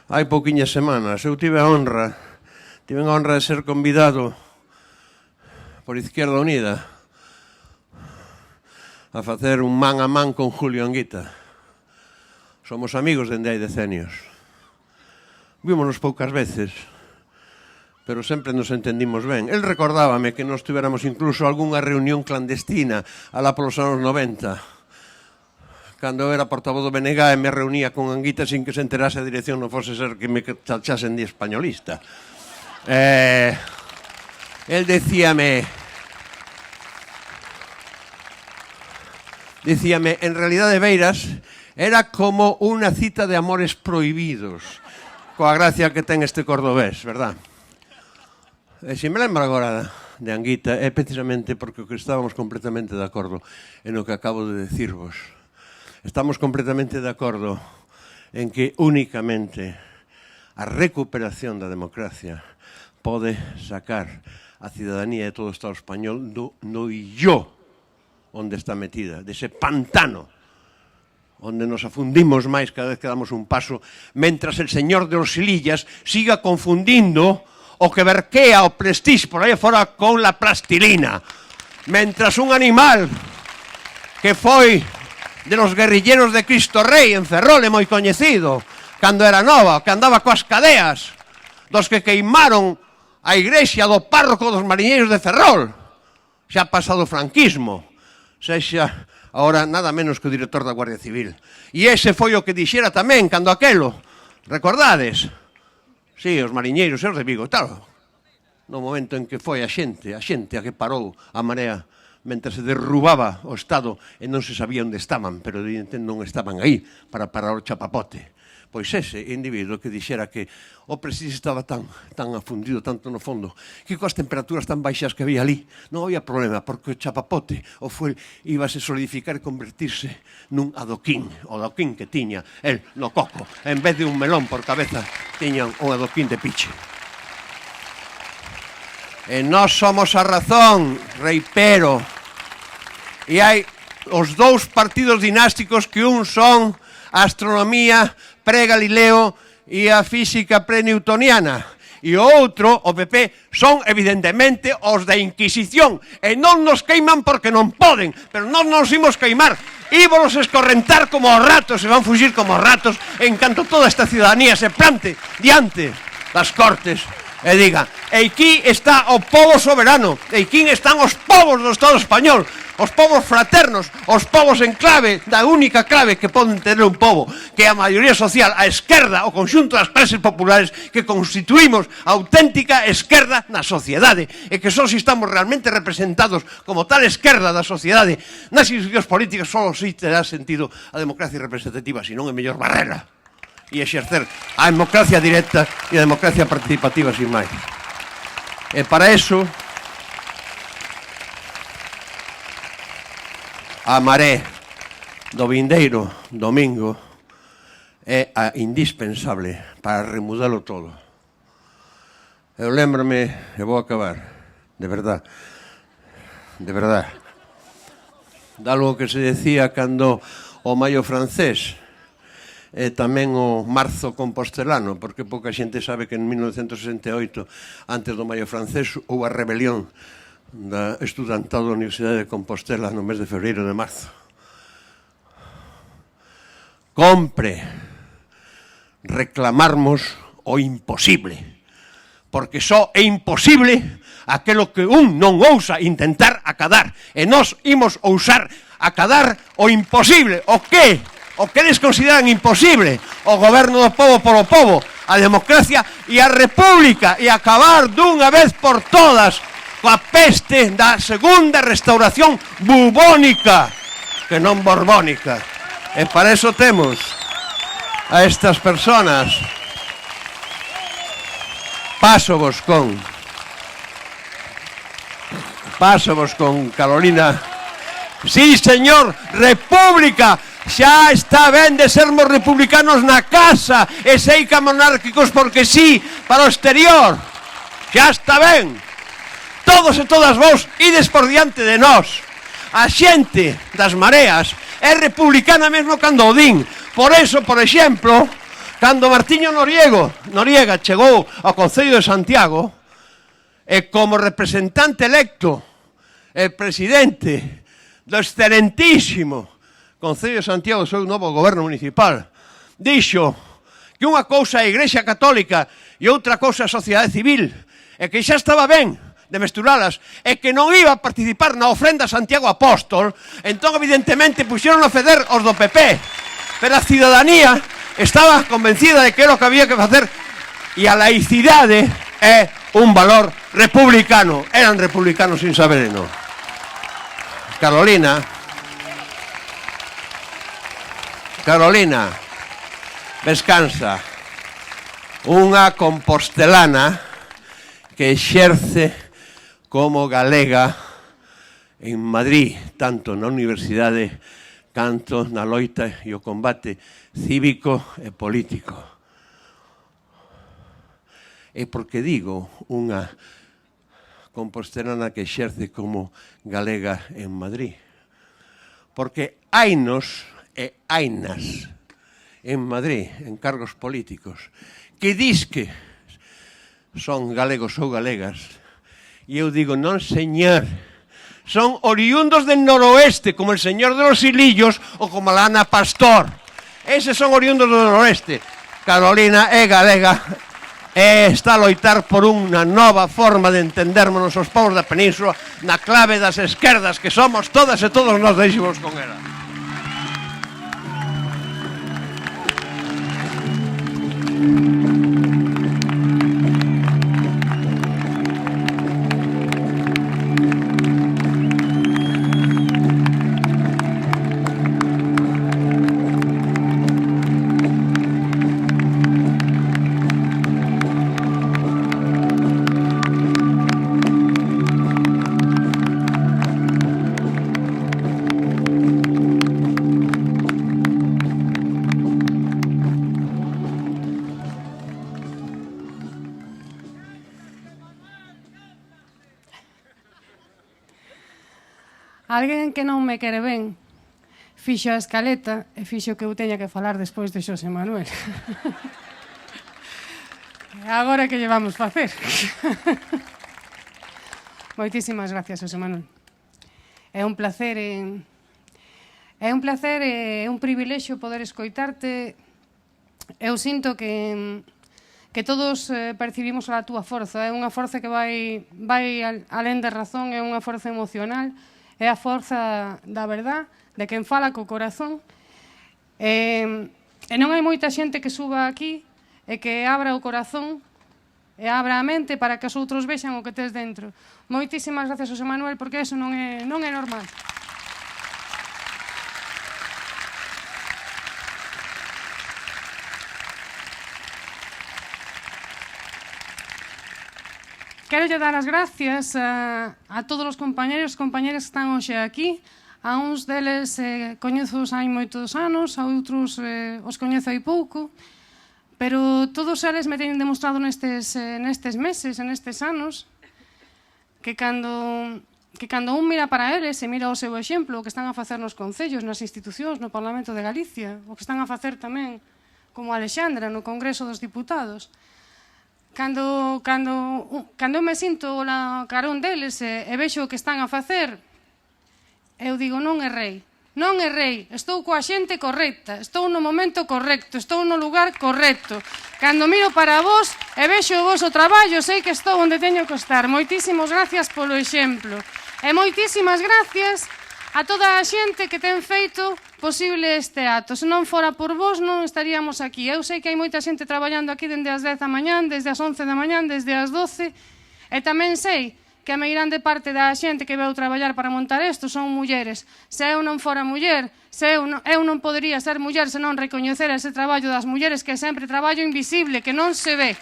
hai pouquiñas semanas, eu tive a honra de ser convidado por Izquierda Unida a facer un man a man con Julio Anguita. Somos amigos dende hai decenios. Vímonos poucas veces, pero sempre nos entendimos ben. El recordábame que nos tuviéramos incluso algunha reunión clandestina alá polos anos 90, cando eu era portavoz do BNG e me reunía con Anguita sin que se enterase a dirección, non fose ser que me tachasen de españolista. El dicíame, en realidade Beiras era como unha cita de amores prohibidos, coa gracia que ten este cordobés, verdad? E se me lembro agora de Anguita é precisamente porque estábamos completamente de acordo en o que acabo de decirvos. Estamos completamente de acordo en que únicamente a recuperación da democracia pode sacar a cidadanía de todo o Estado español do noillo onde está metida, dese pantano onde nos afundimos máis cada vez que damos un paso, mentras el señor de Orsilillas siga confundindo o que verquea o Prestige por aí fora con la plastilina, mentras un animal que foi de los guerrilleros de Cristo Rei en Ferrol, é moi coñecido, cando era nova, que andaba coas cadeas, dos que queimaron a igrexa do párroco dos mariñeiros de Ferrol, xa pasado o franquismo, sexa ahora nada menos que o director da Guardia Civil. E ese foi o que dixera tamén cando aquelo, recordades? Sí, os mariñeiros, os de Vigo, tal. No momento en que foi a xente a que parou a Marea mentre se derrubaba o Estado e non se sabía onde estaban, pero evidentemente non estaban aí para parar o chapapote. Pois ese individuo que dixera que o Prestige estaba tan afundido, tanto no fondo, que coas temperaturas tan baixas que había ali non había problema, porque o chapapote, o fuel, íbase a solidificar e convertirse nun adoquín, o adoquín que tiña el no coco. En vez de un melón por cabeza, tiñan un adoquín de piche. E nós somos a razón, reitero. E hai os dous partidos dinásticos que un son a astronomía pre-Galileo e a física pre-newtoniana. E o outro, o PP, son evidentemente os da Inquisición. E non nos queiman porque non poden, pero non nos imos queimar. Íbolos escorrentar como os ratos, se van fuxir como os ratos, en canto toda esta ciudadanía se plante diante das Cortes e diga, e aquí está o povo soberano, e aquí están os povos do Estado español, os povos fraternos, os povos en clave, da única clave que poden tener un povo, que é a maioría social, a esquerda, o conxunto das clases populares, que constituímos a auténtica esquerda na sociedade, e que só si estamos realmente representados como tal esquerda da sociedade nas institucións políticas, só si terá sentido a democracia representativa, senón é mellor barrera e exercer a democracia directa e a democracia participativa sin máis. E para eso a maré do vindeiro domingo é a indispensable para remudalo todo. Eu lembrome, e vou acabar, de verdad, dalgo que se decía cando o maio francés e tamén o marzo compostelano, porque pouca xente sabe que en 1968, antes do maio francés, houve a rebelión da estudantado da Universidade de Compostela no mes de febreiro de marzo. compre reclamarmos o imposible, porque só é imposible aquilo que un non ousa intentar acadar, e nós imos ousar acadar o imposible. O que? O que eles consideran imposible? O goberno do povo polo povo, a democracia e a república, e acabar dunha vez por todas coa peste da segunda restauración bubónica, que non borbónica. E para eso temos a estas personas. Pásovos con Carolina. Sí, señor, república. Xa está ben de sermos republicanos na casa e seica monárquicos porque sí, para o exterior. Xa está ben. Todos e todas vos ides por diante de nós. A xente das mareas é republicana mesmo cando o din. Por eso, por exemplo, cando Martiño Noriega chegou ao Concello de Santiago e como representante electo e presidente do excelentísimo Concello de Santiago, seu novo goberno municipal, dixo que unha cousa é a Igrexa Católica e outra cousa é a sociedade civil, e que xa estaba ben de mesturalas, e que non iba a participar na ofrenda a Santiago Apóstol. Entón, evidentemente, puxeron a feder os do PP, pero a cidadanía estaba convencida de que era o que había que facer, e a laicidade é un valor republicano. Eran republicanos sin saberlo. Carolina Vescanza, unha compostelana que exerce como galega en Madrid, tanto na universidade canto na loita e o combate cívico e político. E porque digo unha compostelana que exerce como galega en Madrid? Porque hainos e hainas en Madrid, en cargos políticos, que dis que son galegos ou galegas, e eu digo, non señor, son oriundos del noroeste, como el señor de los hilillos ou como la Ana Pastor. Eses son oriundos do noroeste. Carolina é galega e está a loitar por unha nova forma de entendermos os povos da península na clave das esquerdas que somos todas e todos nós. Deixemos con ela. Alguén que non me quere ben fixo a escaleta e fixo que eu teña que falar despois de Xosé Manuel. Agora que lle vamos facer? Moitísimas gracias, Xosé Manuel. É un placer e un privilexio poder escoitarte. Eu sinto que todos percibimos a túa forza. É unha forza que vai alén da razón, é unha forza emocional. É a forza da verdad, de quen fala co corazón. E non hai moita xente que suba aquí e que abra o corazón e abra a mente para que os outros vexan o que tes dentro. Moitísimas gracias, Xosé Manuel, porque eso non é normal. Quero lle dar as gracias a todos os compañeros e compañeras que están hoxe aquí. A uns deles coñezos hai moitos anos, a outros os coñezo hai pouco, pero todos eles me teñen demostrado nestes meses, nestes anos, que cando un mira para eles e mira o seu exemplo, o que están a facer nos concellos, nas institucións, no Parlamento de Galicia, o que están a facer tamén, como Alexandra, no Congreso dos Diputados, Cando eu me sinto la carón deles e vexo o que están a facer, eu digo, non errei. Non errei, estou coa xente correcta, estou no momento correcto, estou no lugar correcto. Cando miro para vos e vexo o voso traballo, sei que estou onde teño que estar. Moitísimas gracias polo exemplo. E moitísimas gracias a toda a xente que ten feito posible este acto. Se non fora por vos, non estaríamos aquí. Eu sei que hai moita xente traballando aquí dende as 10 da mañán, desde as 11 da mañán, desde as 12, e tamén sei que a meirande parte da xente que veu traballar para montar isto son mulleres. Se eu non fora muller, eu non podería ser muller se non recoñecer ese traballo das mulleres, que é sempre traballo invisible, que non se ve.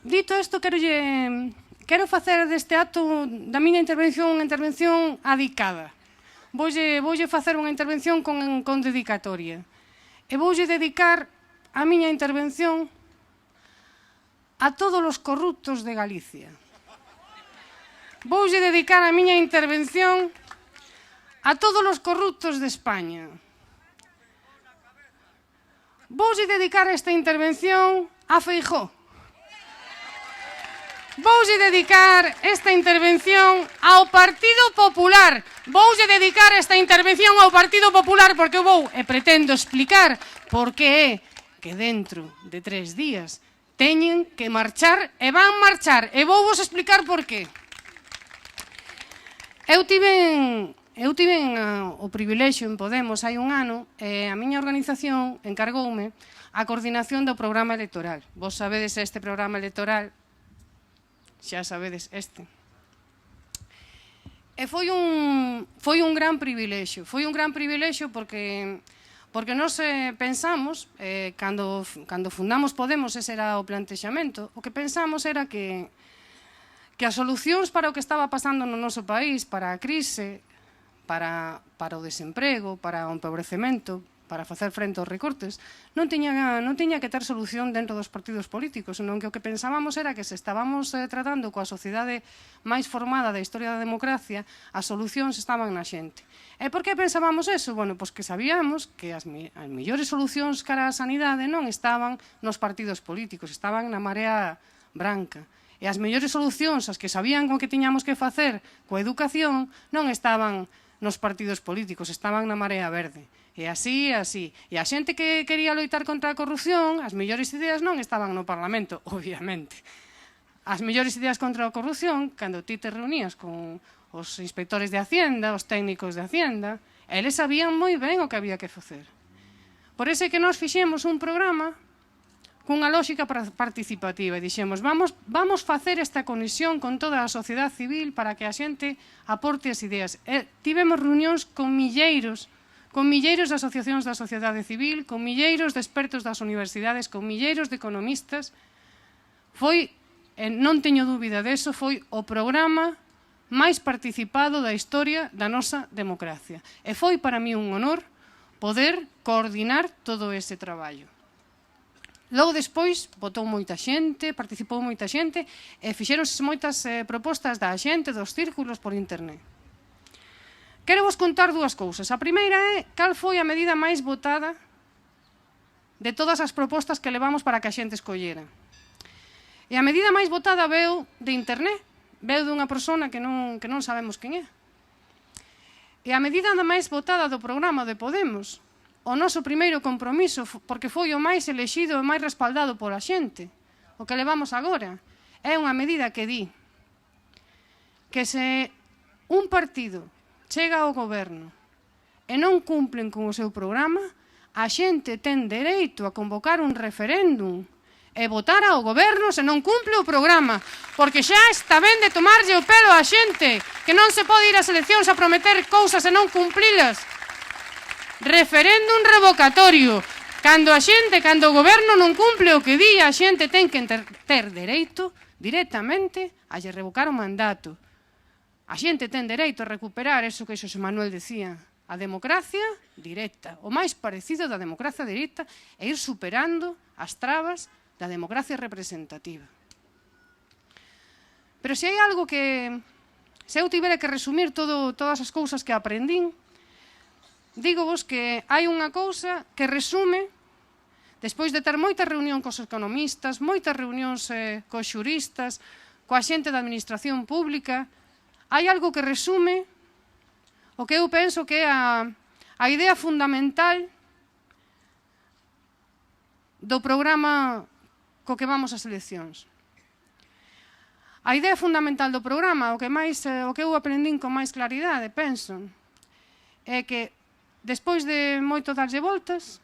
Dito isto, quero facer deste acto da miña intervención unha intervención adicada. Voulle facer unha intervención con dedicatoria. E voulle dedicar a miña intervención a todos os corruptos de Galicia. Voulle dedicar a miña intervención a todos os corruptos de España. Voulle dedicar esta intervención a Feijóo. Voulle dedicar esta intervención ao Partido Popular. Voulle dedicar esta intervención ao Partido Popular porque vou e pretendo explicar por que é que dentro de 3 días teñen que marchar e van marchar. E vou vos explicar por qué. Eu tiven o privilexio en Podemos hai un ano e a miña organización encargoume a coordinación do programa electoral. Vos sabedes este programa electoral, xa sabedes este. E foi un gran privilexio. Foi un gran privilexio porque nós pensamos, cando fundamos Podemos, ese era o plantexamento, o que pensamos era que as solucións para o que estaba pasando no noso país, para a crise, para o desemprego, para o empobrecemento, para facer frente aos recortes, non tiña que ter solución dentro dos partidos políticos, senón que o que pensábamos era que se estábamos tratando coa sociedade máis formada da historia da democracia, as solucións estaban na xente. E por que pensábamos eso? Bueno, pois que sabíamos que as mellores solucións cara á sanidade non estaban nos partidos políticos, estaban na Marea Branca. E as mellores solucións, as que sabían o que tiñamos que facer coa educación, non estaban nos partidos políticos, estaban na Marea Verde. E así. E a xente que quería loitar contra a corrupción, as mellores ideas non estaban no Parlamento, obviamente. As mellores ideas contra a corrupción, cando ti te reunías con os inspectores de Hacienda, os técnicos de Hacienda, eles sabían moi ben o que había que facer. Por iso é que nós fixemos un programa cunha lógica participativa e dixemos, vamos facer esta conexión con toda a sociedade civil para que a xente aporte as ideas. E tivemos reunións con milleiros de asociacións da sociedade civil, con milleiros de expertos das universidades, con milleiros de economistas. Non teño dúbida deso, foi o programa máis participado da historia da nosa democracia. E foi para mí un honor poder coordinar todo ese traballo. Logo despois votou moita xente, participou moita xente e fixeronse moitas propostas da xente, dos círculos por internet. Quero vos contar 2 cousas. A primeira é cal foi a medida máis votada de todas as propostas que levamos para que a xente escollera. E a medida máis votada veu de internet, veu dunha persona que non sabemos quen é. E a medida máis votada do programa de Podemos, o noso primeiro compromiso, porque foi o máis elexido e máis respaldado pola xente, o que levamos agora, é unha medida que di que se un partido chega ao goberno e non cumplen con o seu programa, a xente ten dereito a convocar un referéndum e votar ao goberno se non cumple o programa, porque xa está ben de tomarlle o pelo á xente, que non se pode ir ás eleccións a prometer cousas e non cumplilas. Referéndum revocatorio. Cando o goberno non cumple o que di, a xente ten que ter dereito directamente a lle revocar o mandato. A xente ten dereito a recuperar eso que Xosé Manuel decía, a democracia directa, o máis parecido da democracia directa, e ir superando as trabas da democracia representativa. Pero se hai algo que, se eu tivera que resumir todas as cousas que aprendín, digo vos que hai unha cousa que resume despois de ter moita reunión cos economistas, moitas reunións cos xuristas, coa xente da administración pública, hai algo que resume o que eu penso que é a idea fundamental do programa co que vamos ás eleccións. A idea fundamental do programa, o que eu aprendín con máis claridade, penso, é que despois de moito darlle voltas,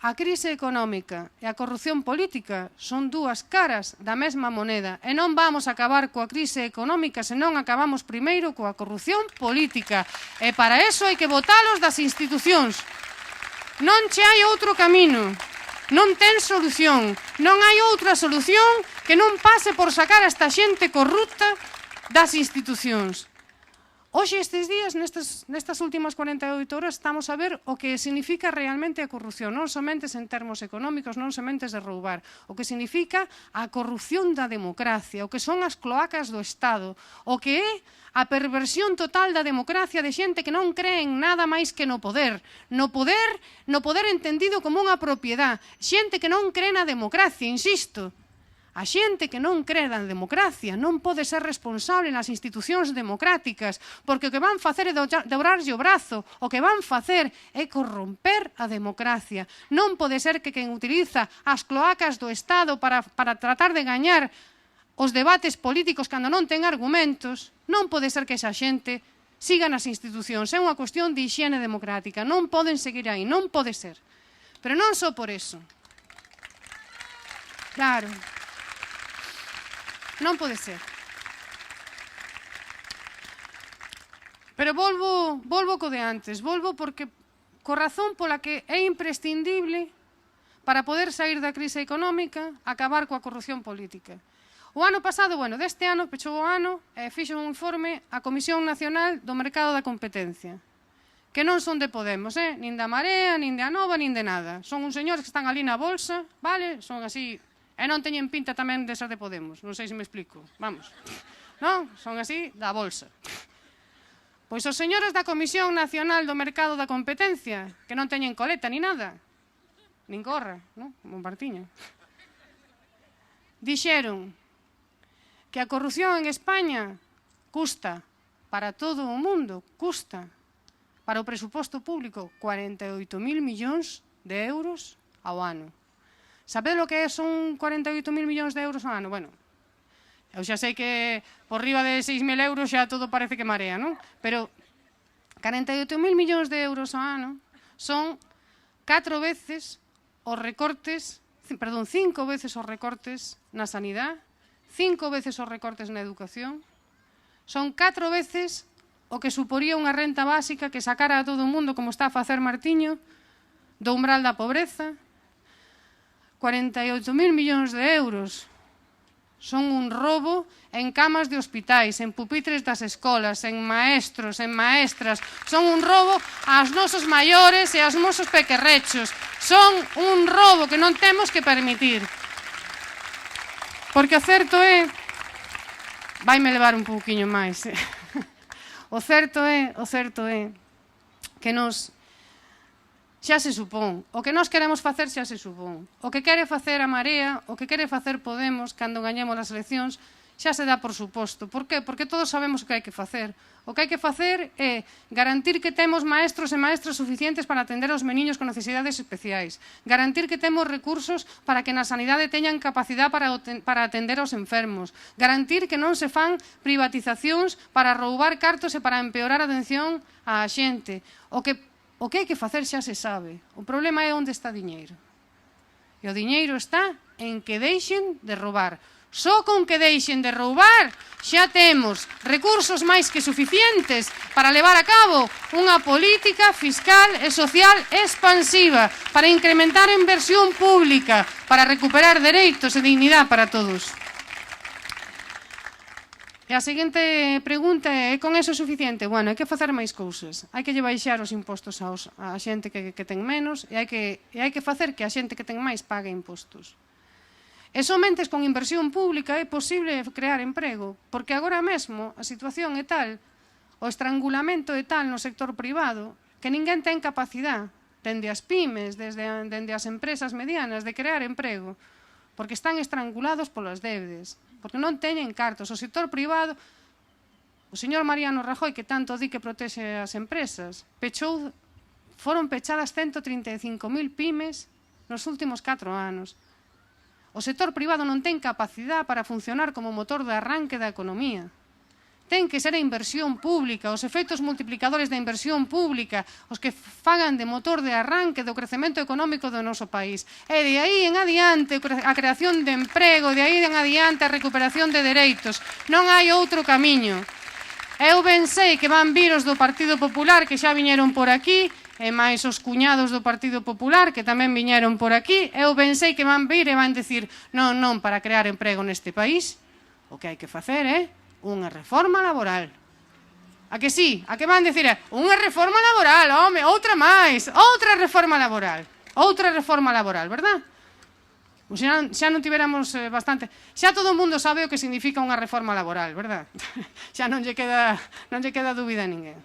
a crise económica e a corrupción política son dúas caras da mesma moneda e non vamos a acabar coa crise económica se non acabamos primeiro coa corrupción política. E para eso hai que botalos das institucións. Non che hai outro camino. Non ten solución. Non hai outra solución que non pase por sacar a esta xente corrupta das institucións. Hoxe, estes días, nestas últimas 48 horas, estamos a ver o que significa realmente a corrupción, non somente en termos económicos, non somente de roubar, o que significa a corrupción da democracia, o que son as cloacas do Estado, o que é a perversión total da democracia de xente que non cree en nada máis que no poder entendido como unha propiedade, xente que non cree na democracia, insisto. A xente que non cree na democracia non pode ser responsable nas institucións democráticas, porque o que van facer é dobrarlle o brazo, o que van facer é corromper a democracia. Non pode ser que quen utiliza as cloacas do Estado para tratar de gañar os debates políticos cando non ten argumentos, non pode ser que esa xente siga nas institucións. É unha cuestión de hixiene democrática. Non poden seguir aí, non pode ser. Pero non só por eso. Claro. Non pode ser. Pero volvo co de antes. Volvo porque co razón pola que é imprescindible para poder sair da crise económica, acabar coa corrupción política. O ano pasado, deste ano, pechou o ano, fixo un informe a Comisión Nacional do Mercado da Competencia, que non son de Podemos, nin da Marea, nin de Anova, nin de nada. Son uns señores que están ali na bolsa, vale? Son así... E non teñen pinta tamén de ser de Podemos, non sei se me explico, vamos. Non? Son así, da bolsa. Pois os señores da Comisión Nacional do Mercado da Competencia, que non teñen coleta ni nada, nin gorra, non? Como un partiño, dixeron que a corrupción en España custa para todo o mundo, custa para o presuposto público 48.000 millóns de euros ao ano. Sabedes o que son 48.000 millóns de euros ao ano? Eu xa sei que por riba de 6.000 euros xa todo parece que marea, non? Pero 48.000 millóns de euros ao ano son 5 veces os recortes na sanidade, 5 veces os recortes na educación, son 4 veces o que suporía unha renta básica que sacara a todo o mundo, como está a facer Martiño, do umbral da pobreza. 48.000 millóns de euros son un robo en camas de hospitais, en pupitres das escolas, en maestros, en maestras. Son un robo ás nosos maiores e aos nosos pequerrechos. Son un robo que non temos que permitir. Porque o certo é... Vaime levar un pouquiño máis. O certo é que nos... Xa se supón. O que nós queremos facer xa se supón. O que quere facer a Marea, o que quere facer Podemos cando gañemos as eleccións, xa se dá por suposto. Por qué? Porque todos sabemos o que hai que facer. O que hai que facer é garantir que temos maestros e maestras suficientes para atender aos meniños con necesidades especiais. Garantir que temos recursos para que na sanidade teñan capacidade para atender aos enfermos. Garantir que non se fan privatizacións para roubar cartos e para empeorar a atención á xente. O que hai que facer xa se sabe. O problema é onde está o diñeiro. E o diñeiro está en que deixen de roubar. Só con que deixen de roubar xa temos recursos máis que suficientes para levar a cabo unha política fiscal e social expansiva, para incrementar a inversión pública, para recuperar dereitos e dignidade para todos. E a seguinte pregunta é, con eso é suficiente? Hai que facer máis cousas. Hai que lle baixar os impostos a xente que ten menos e hai que facer que a xente que ten máis pague impostos. E somente con inversión pública é posible crear emprego, porque agora mesmo a situación é tal, o estrangulamento é tal no sector privado, que ninguén ten capacidade dende as pymes, dende as empresas medianas, de crear emprego, porque están estrangulados polas deudas, porque non teñen cartos. O sector privado, o señor Mariano Rajoy, que tanto di que protexe as empresas, foron pechadas 135.000 pymes nos últimos 4 anos. O sector privado non ten capacidade para funcionar como motor de arranque da economía. Ten que ser a inversión pública, os efectos multiplicadores da inversión pública, os que fagan de motor de arranque do crecemento económico do noso país. E de aí en adiante a creación de emprego, de aí en adiante a recuperación de dereitos. Non hai outro camiño. Eu ben sei que van vir os do Partido Popular, que xa viñeron por aquí, e máis os cuñados do Partido Popular, que tamén viñeron por aquí. Eu ben sei que van vir e van dicir non, para crear emprego neste país, o que hai que facer é unha reforma laboral. A que sí? A que van dicir unha reforma laboral, home, outra máis, outra reforma laboral. Outra reforma laboral, verdad? Xa non tiveramos bastante... Xa todo o mundo sabe o que significa unha reforma laboral, verdad? Xa non lle queda dúbida a ninguén.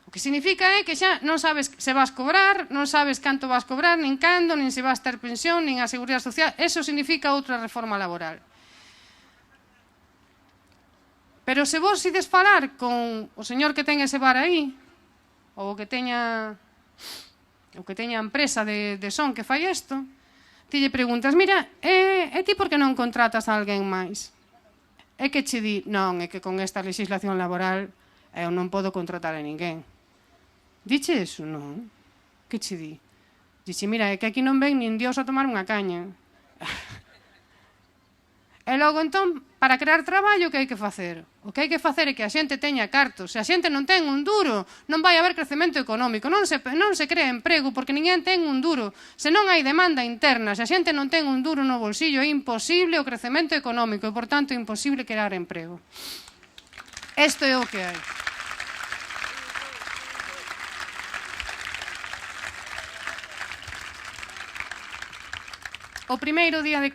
O que significa é que xa non sabes se vas cobrar, non sabes canto vas cobrar, nin cando, nin se vas ter pensión, nin a seguridade social. Eso significa outra reforma laboral. Pero se vos ides falar con o señor que ten ese bar aí, ou que teña empresa de son que fai isto, ti lle preguntas, mira, e ti por que non contratas a alguén máis? É que che di, non, é que con esta legislación laboral eu non podo contratar a ninguén. Diche eso, non? Que che di? Dixe, mira, é que aquí non ven nin Dios a tomar unha caña. E logo, entón, para crear traballo, que hai que facer? O que hai que facer é que a xente teña cartos. Se a xente non ten un duro, non vai haber crecemento económico. Non se crea emprego porque ninguén ten un duro. Se non hai demanda interna, se a xente non ten un duro no bolsillo, é imposible o crecemento económico e, por tanto, é imposible crear emprego. Isto é o que hai. O primeiro día da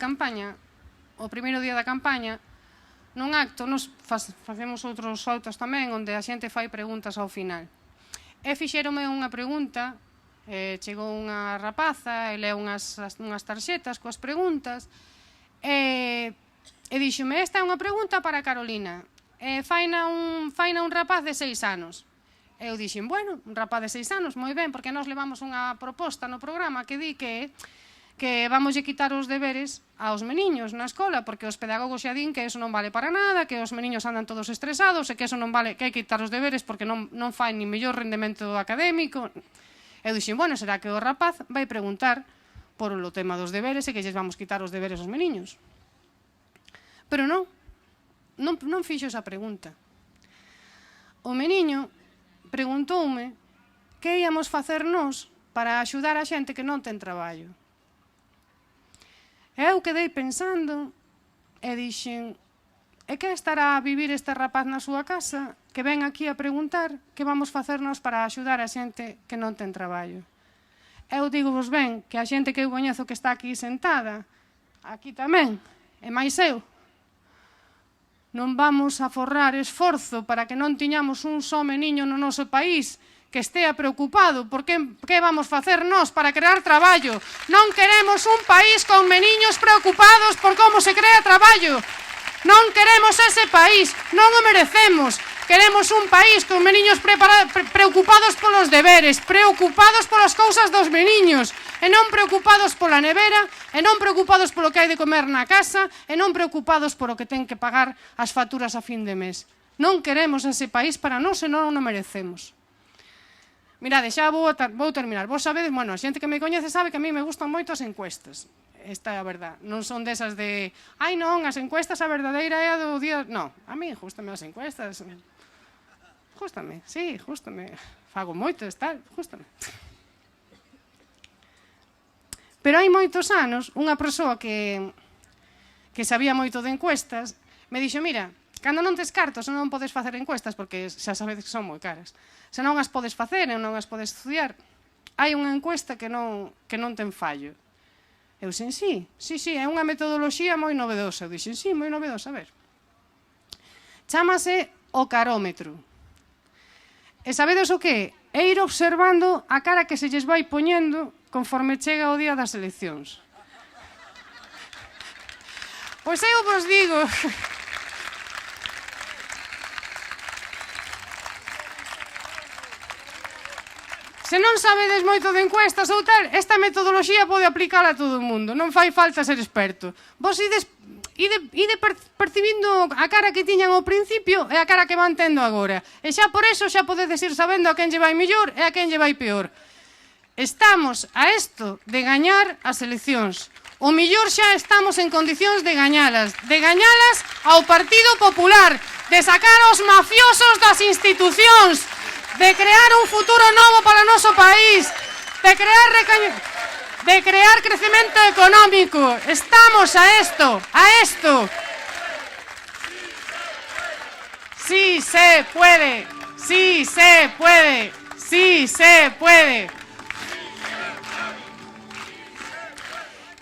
campaña, nun acto, nos facemos outros actos tamén, onde a xente fai preguntas ao final. E fixérome unha pregunta, chegou unha rapaza, e leu unhas tarxetas coas preguntas, e dixome, esta é unha pregunta para Carolina, faina un rapaz de 6 anos. Eu dixen, bueno, un rapaz de 6 anos, moi ben, porque nós levamos unha proposta no programa que di que vamos lle quitar os deberes aos meniños na escola, porque os pedagogos xa din que eso non vale para nada, que os meniños andan todos estresados e que eso non vale, que hai que quitar os deberes porque non fai ni mellor rendemento académico. Eu dixen, bueno, será que o rapaz vai preguntar por o tema dos deberes e que lles vamos quitar os deberes aos meniños. Pero non fixo esa pregunta. O meniño preguntoume que íamos facer nós para axudar a xente que non ten traballo. Eu quedei pensando e dixen, e que estará a vivir este rapaz na súa casa que ven aquí a preguntar que vamos facernos para axudar a xente que non ten traballo? Eu digo vos ben que a xente que eu coñezo que está aquí sentada, aquí tamén, e máis eu, non vamos a forrar esforzo para que non tiñamos un só meniño no noso país que estea preocupado por que vamos facer nós para crear traballo. Non queremos un país con meniños preocupados por como se crea traballo. Non queremos ese país, non o merecemos. Queremos un país con meniños preocupados polos deberes, preocupados polas cousas dos meniños, e non preocupados pola nevera, e non preocupados polo que hai de comer na casa, e non preocupados por o que ten que pagar as facturas a fin de mes. Non queremos ese país para nós e non o merecemos. Mirade, xa vou terminar. Vos sabedes, bueno, a xente que me coñece sabe que a mí me gustan moito as encuestas. Esta é a verdad. Non son desas de, ai non, as encuestas a verdadeira é a do día... Non, a mí gústame as encuestas. Gústame, sí, gústame. Fago moito, tal, gústame. Pero hai moitos anos, unha persoa que sabía moito de encuestas, me dixo, mira, cando non tes cartos non podes facer encuestas porque xa sabedes que son moi caras. Se non as podes facer e non as podes estudiar, hai unha encuesta que non ten fallo. Eu dixen, sí, é unha metodoloxía moi novedosa. Eu dixen, sí, moi novedosa, a ver. Chámase o carómetro. E sabedes o que? É ir observando a cara que se lles vai poñendo conforme chega o día das eleccións. Pois eu vos digo... Se non sabedes moito de encuestas ou tal, esta metodoloxía pode aplicala a todo o mundo. Non fai falta ser experto. Vos ide percibindo a cara que tiñan ao principio e a cara que van tendo agora. E xa por eso xa podedes ir sabendo a quen lle vai mellor e a quen lle vai peor. Estamos a isto de gañar as eleccións. O millor xa estamos en condicións de gañalas ao Partido Popular, de sacar os mafiosos das institucións, de crear un futuro novo para o noso país, de crear crecemento económico. Estamos a esto. Sí se puede, sí se puede, sí se puede.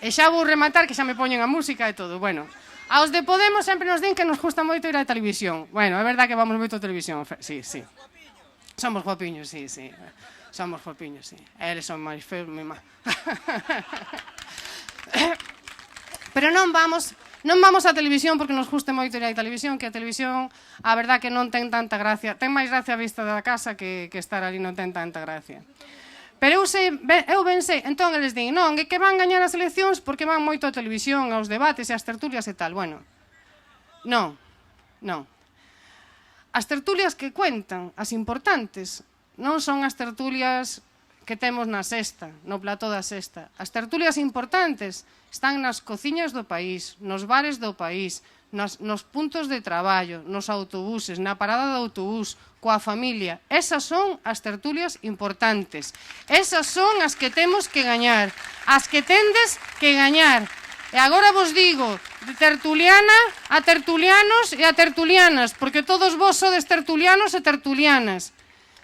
E xa vou rematar, que xa me poñen a música e todo. Bueno, aos de Podemos sempre nos din que nos gusta moito ir á televisión. Bueno, é verdad que vamos moito a televisión, sí. Somos guapiños, sí. Somos guapiños, sí. Eles son máis feos, mi má. Pero non vamos á televisión porque nos guste moito ir á televisión, que a televisión, a verdad que non ten tanta gracia. Ten máis gracia a vista da casa que estar ali, non ten tanta gracia. Pero eu pensei, entón eles din, non, é que van gañar as eleccións porque van moito á televisión, aos debates e ás tertulias e tal. Bueno, non. As tertulias que cuentan, as importantes, non son as tertulias que temos na sexta, no plató da sexta. As tertulias importantes están nas cociñas do país, nos bares do país, nos puntos de traballo, nos autobuses, na parada de autobús, coa familia. Esas son as tertulias importantes. Esas son as que temos que gañar, as que tendes que gañar. E agora vos digo, de tertuliana a tertulianos e a tertulianas, porque todos vos sodes tertulianos e tertulianas.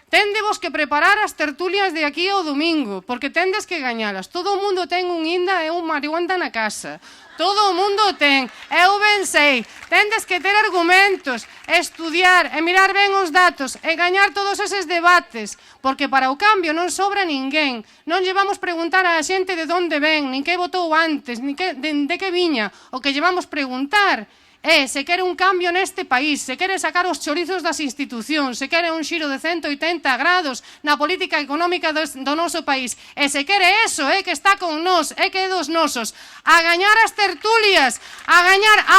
Tendevos que preparar as tertulias de aquí ao domingo, porque tendes que gañalas. Todo o mundo ten un inda e un marihuanda na casa. Todo o mundo ten. Eu ben sei. Tendes que ter argumentos, estudiar e mirar ben os datos e gañar todos eses debates, porque para o cambio non sobra ninguén. Non lle vamos preguntar á xente de onde ven, nin que votou antes, nin de que viña. O que lle vamos preguntar se quere un cambio neste país, se quere sacar os chorizos das institucións, se quere un xiro de 180 grados na política económica do noso país, e se quere eso, que está con nós, que é dos nosos, a gañar as tertulias, a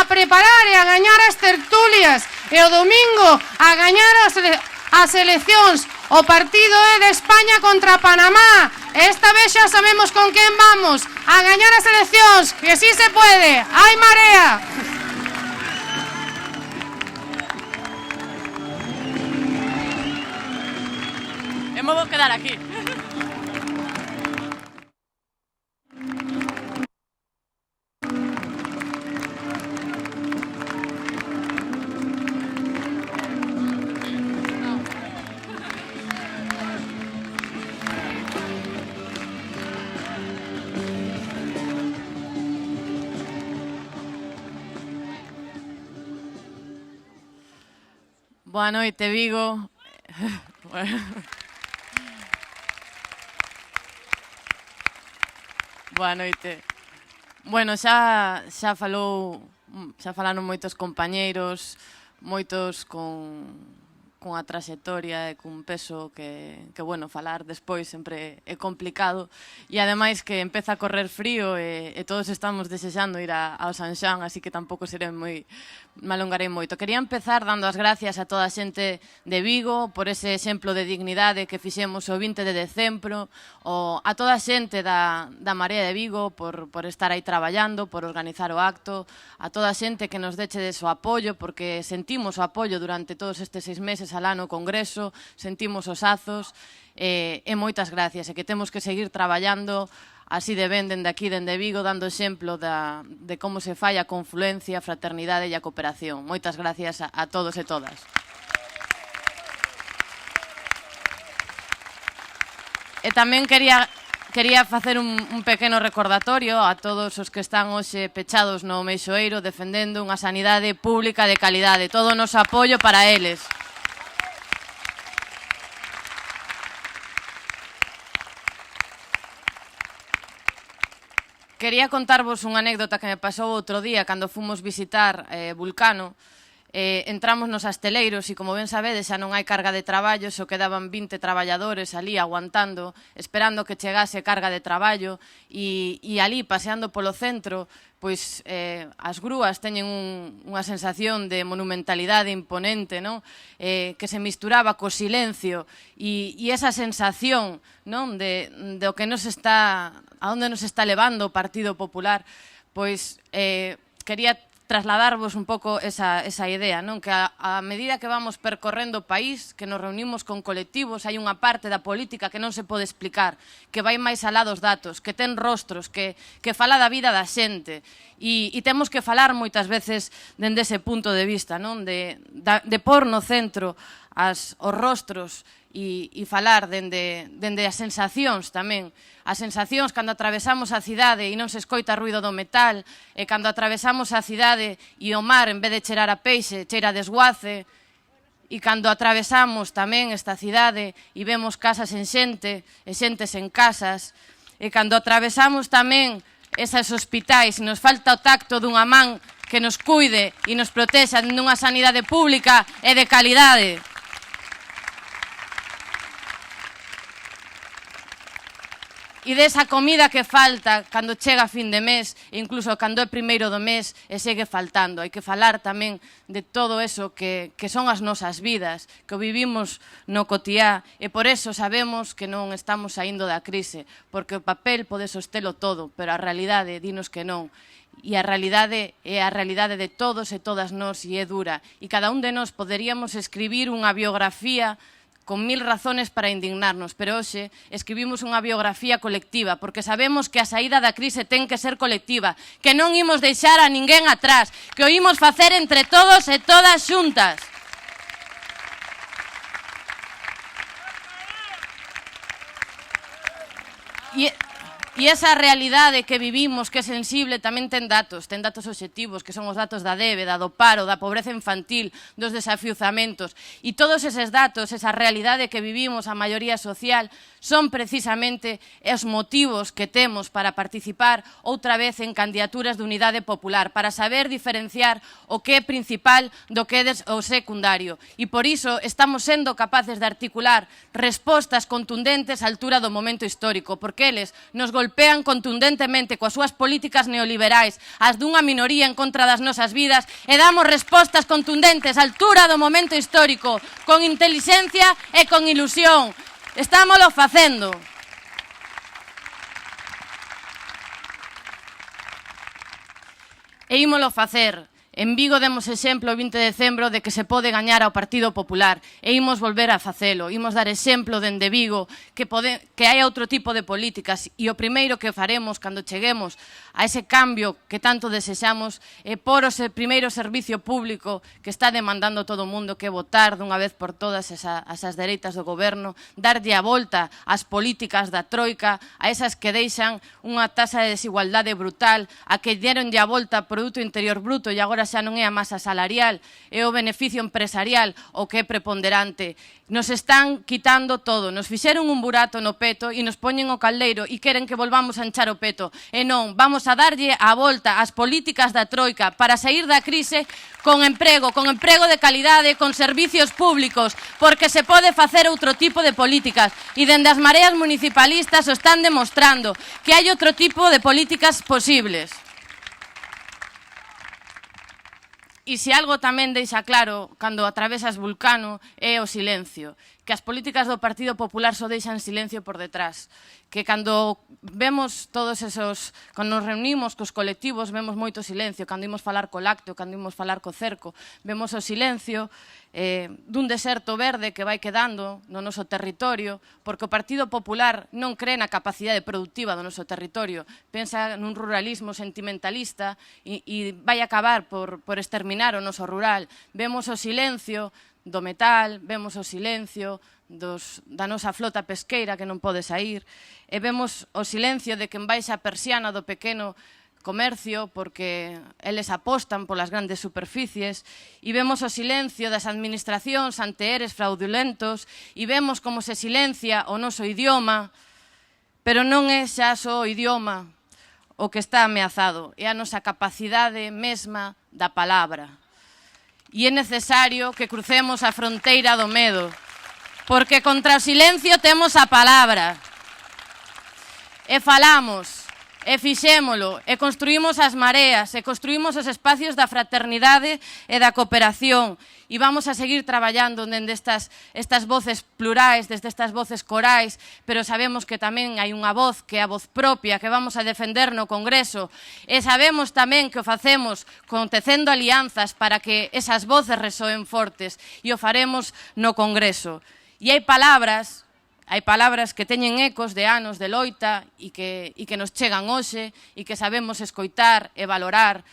preparar e a gañar as tertulias, e o domingo a gañar as eleccións. O partido é de España contra Panamá. Esta vez xa sabemos con quen vamos, a gañar as eleccións, que sí se puede. ¡Hai Marea! Me vou quedar aquí. Boa noite, Vigo. Boa noite. Bueno, xa falaron moitos compañeiros, moitos con a traxectoria e cun peso que bueno, falar despois sempre é complicado, e ademais que empeza a correr frío e todos estamos desexando ir ao Sanxán, así que tampouco me alongarei moito. Quería empezar dando as gracias a toda a xente de Vigo por ese exemplo de dignidade que fixemos o 20 de decembro, a toda a xente da Marea de Vigo por estar aí traballando, por organizar o acto, a toda a xente que nos dechedes o apoio, porque sentimos o apoio durante todos estes 6 meses alá no Congreso, sentimos os azos, e moitas gracias, e que temos que seguir traballando así de ben dende aquí, dende Vigo, dando exemplo de como se fai a confluencia, a fraternidade e a cooperación. Moitas gracias a todos e todas. E tamén quería facer un pequeno recordatorio a todos os que están hoxe pechados no Meixoeiro defendendo unha sanidade pública de calidade. Todo o noso apoio para eles. Quería contarvos unha anécdota que me pasou outro día cando fomos visitar Vulcano. Entramos nos asteleiros e, como ben sabedes, xa non hai carga de traballo, só quedaban 20 traballadores ali aguantando, esperando que chegase carga de traballo e ali, paseando polo centro, pois as grúas teñen unha sensación de monumentalidade imponente, non? Que se misturaba co silencio e esa sensación, non? De o que nos está, a onde nos está levando o Partido Popular, pois quería trasladarvos un pouco esa idea, non? Que a medida que vamos percorrendo o país, que nos reunimos con colectivos, hai unha parte da política que non se pode explicar, que vai máis alá dos datos, que ten rostros, que fala da vida da xente. E temos que falar moitas veces dende ese punto de vista, non? De pôr no centro os rostros e falar dende as sensacións tamén. As sensacións cando atravesamos a cidade e non se escoita ruido do metal, e cando atravesamos a cidade e o mar, en vez de cheirar a peixe, cheira a desguace, e cando atravesamos tamén esta cidade e vemos casas en xente e xentes en casas, e cando atravesamos tamén esas hospitais e nos falta o tacto dunha man que nos cuide e nos protexa dunha sanidade pública e de calidade. E desa comida que falta cando chega a fin de mes, e incluso cando é primeiro do mes e segue faltando. Hai que falar tamén de todo eso que son as nosas vidas, que o vivimos no cotiá, e por eso sabemos que non estamos saindo da crise, porque o papel pode sostelo todo, pero a realidade dinos que non. E a realidade é a realidade de todos e todas nós e é dura. E cada un de nós poderíamos escribir unha biografía con 1000 razones para indignarnos, pero hoxe escribimos unha biografía colectiva, porque sabemos que a saída da crise ten que ser colectiva, que non imos deixar a ninguén atrás, que o imos facer entre todos e todas xuntas. E esa realidade que vivimos, que é sensible, tamén ten datos obxectivos, que son os datos da débeda, do paro, da pobreza infantil, dos desafiuzamentos. E todos eses datos, esa realidade que vivimos, a maioría social, son precisamente os motivos que temos para participar outra vez en candidaturas de unidade popular, para saber diferenciar o que é principal do que é o secundario. E por iso estamos sendo capaces de articular respostas contundentes á altura do momento histórico, porque eles nos golpean contundentemente coas súas políticas neoliberais, as dunha minoría en contra das nosas vidas, e damos respostas contundentes á altura do momento histórico, con intelixencia e con ilusión. Estámolo facendo. E ímolo facer. En Vigo demos exemplo o 20 de decembro de que se pode gañar ao Partido Popular e imos volver a facelo, imos dar exemplo dende Vigo que hai outro tipo de políticas e o primeiro que faremos cando cheguemos a ese cambio que tanto desexamos é por o primeiro servicio público que está demandando todo o mundo, que é votar dunha vez por todas esas dereitas do goberno, darlle a volta ás políticas da troika, a esas que deixan unha taxa de desigualdade brutal, a que deronlle a volta ao Produto Interior Bruto e agora xa non é a masa salarial, é o beneficio empresarial o que é preponderante. Nos están quitando todo, nos fixeron un burato no peto e nos poñen o caldeiro e queren que volvamos a enchar o peto. E non, vamos a darlle a volta ás políticas da troika para sair da crise con emprego de calidade, con servicios públicos, porque se pode facer outro tipo de políticas. E dende as mareas municipalistas o están demostrando que hai outro tipo de políticas posibles. E se algo tamén deixa claro cando atravesas Vulcano é o silencio, que as políticas do Partido Popular só deixan silencio por detrás, que cando vemos todos esos, cando nos reunimos cos colectivos, vemos moito silencio, cando imos falar co lácteo, cando imos falar co cerco, vemos o silencio dun deserto verde que vai quedando no noso territorio, porque o Partido Popular non cree na capacidade productiva do noso territorio, pensa nun ruralismo sentimentalista e vai acabar por exterminar o noso rural. Vemos o silencio do metal, vemos o silencio da nosa flota pesqueira que non pode sair, e vemos o silencio de quen baixa a persiana do pequeno comercio porque eles apostan polas grandes superficies, e vemos o silencio das administracións ante eres fraudulentos, e vemos como se silencia o noso idioma, pero non é xa só o idioma. o que está ameazado, é a nosa capacidade mesma da palabra. E é necesario que crucemos a fronteira do medo, porque contra o silencio temos a palabra. E falamos, e fixémolo, e construímos as mareas, e construímos os espacios da fraternidade e da cooperación, e vamos a seguir traballando dende estas voces plurais, desde estas voces corais, pero sabemos que tamén hai unha voz que é a voz propia, que vamos a defender no Congreso, e sabemos tamén que o facemos contecendo alianzas para que esas voces resoen fortes, e o faremos no Congreso. E hai palabras que teñen ecos de anos de loita e que nos chegan hoxe e que sabemos escoitar e valorar,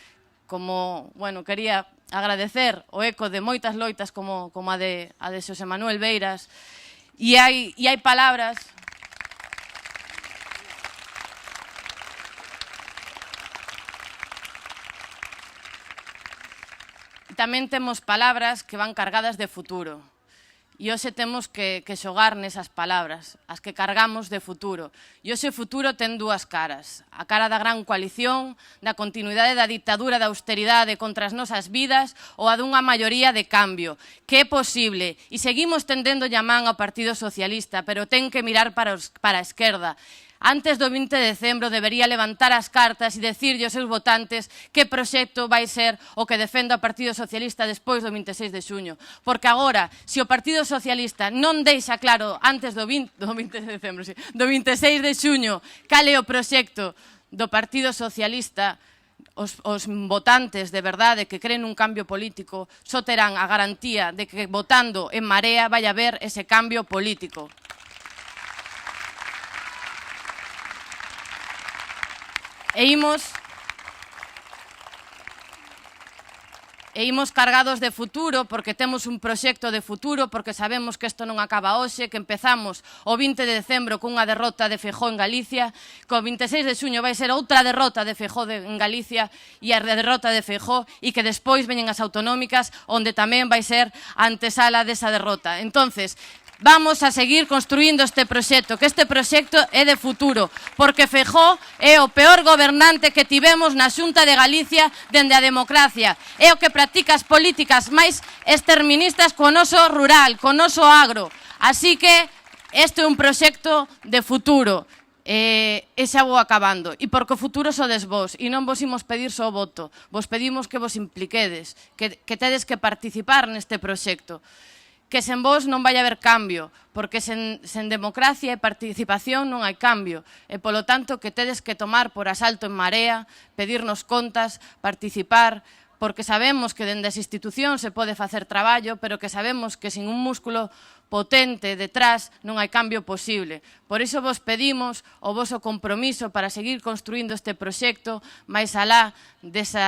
como, bueno, quería agradecer o eco de moitas loitas como a de Xosé Manuel Beiras, e hai palabras tamén temos palabras que van cargadas de futuro. E hoxe temos que xogar nesas palabras, as que cargamos de futuro. E hoxe o futuro ten dúas caras. A cara da gran coalición, da continuidade da ditadura da austeridade contra as nosas vidas, ou a dunha maioría de cambio, que é posible. E seguimos tendendo llamán ao Partido Socialista, pero ten que mirar para a esquerda. Antes do 20 de decembro debería levantar as cartas e decirlle aos seus votantes que proxecto vai ser o que defenda o Partido Socialista despois do 26 de xuño. Porque agora, se o Partido Socialista non deixa claro antes do 26 de xuño cal é o proxecto do Partido Socialista, os votantes de verdade que creen un cambio político só terán a garantía de que votando en Marea vai haber ese cambio político. E imos cargados de futuro, porque temos un proxecto de futuro, porque sabemos que isto non acaba hoxe, que empezamos o 20 de decembro cunha derrota de Feijóo en Galicia, que o 26 de xuño vai ser outra derrota de Feijóo en Galicia e a derrota de Feijóo, e que despois veñen as autonómicas, onde tamén vai ser a antesala desa derrota. Entonces, vamos a seguir construindo este proxecto, que este proxecto é de futuro, porque Feijóo é o peor gobernante que tivemos na Xunta de Galicia dende a democracia, é o que practica as políticas máis exterministas co noso rural, co noso agro. Así que este é un proxecto de futuro. E xa vou acabando. E porque o futuro sodes vos, e non vos imos pedir só o voto, vos pedimos que vos impliquedes, que tedes que participar neste proxecto. Que sen vos non vai haber cambio, porque sen democracia e participación non hai cambio, e polo tanto que tedes que tomar por asalto en Marea, pedirnos contas, participar, porque sabemos que dende as institucións se pode facer traballo, pero que sabemos que sin un músculo potente detrás non hai cambio posible. Por iso vos pedimos o voso compromiso para seguir construindo este proxecto máis alá dese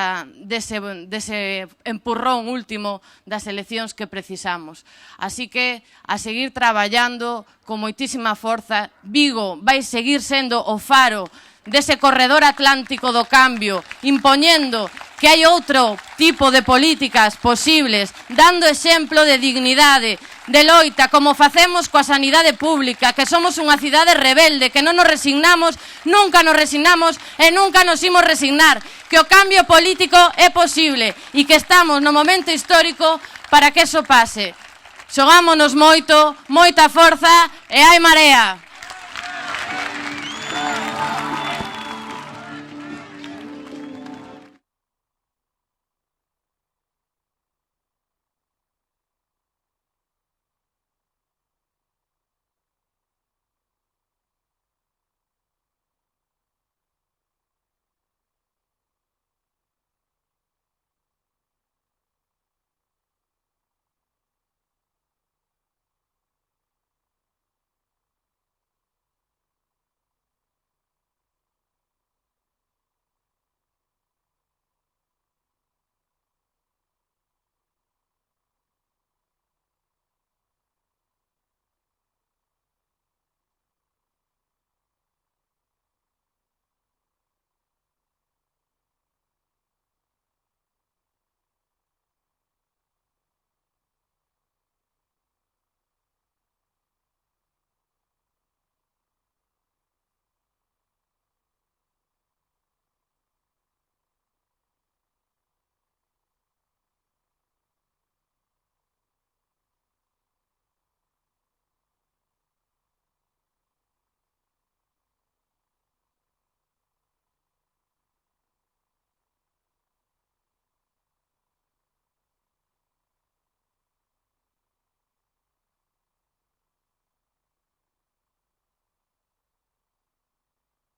empurrón último das eleccións que precisamos. Así que a seguir traballando con moitísima forza. Vigo vai seguir sendo o faro dese corredor atlántico do cambio, impoñendo que hai outro tipo de políticas posibles, dando exemplo de dignidade, de loita, como facemos coa sanidade pública, que somos unha cidade rebelde, que non nos resignamos e nunca nos imos resignar, que o cambio político é posible e que estamos no momento histórico para que eso pase. Xogámonos moito, moita forza e hai Marea.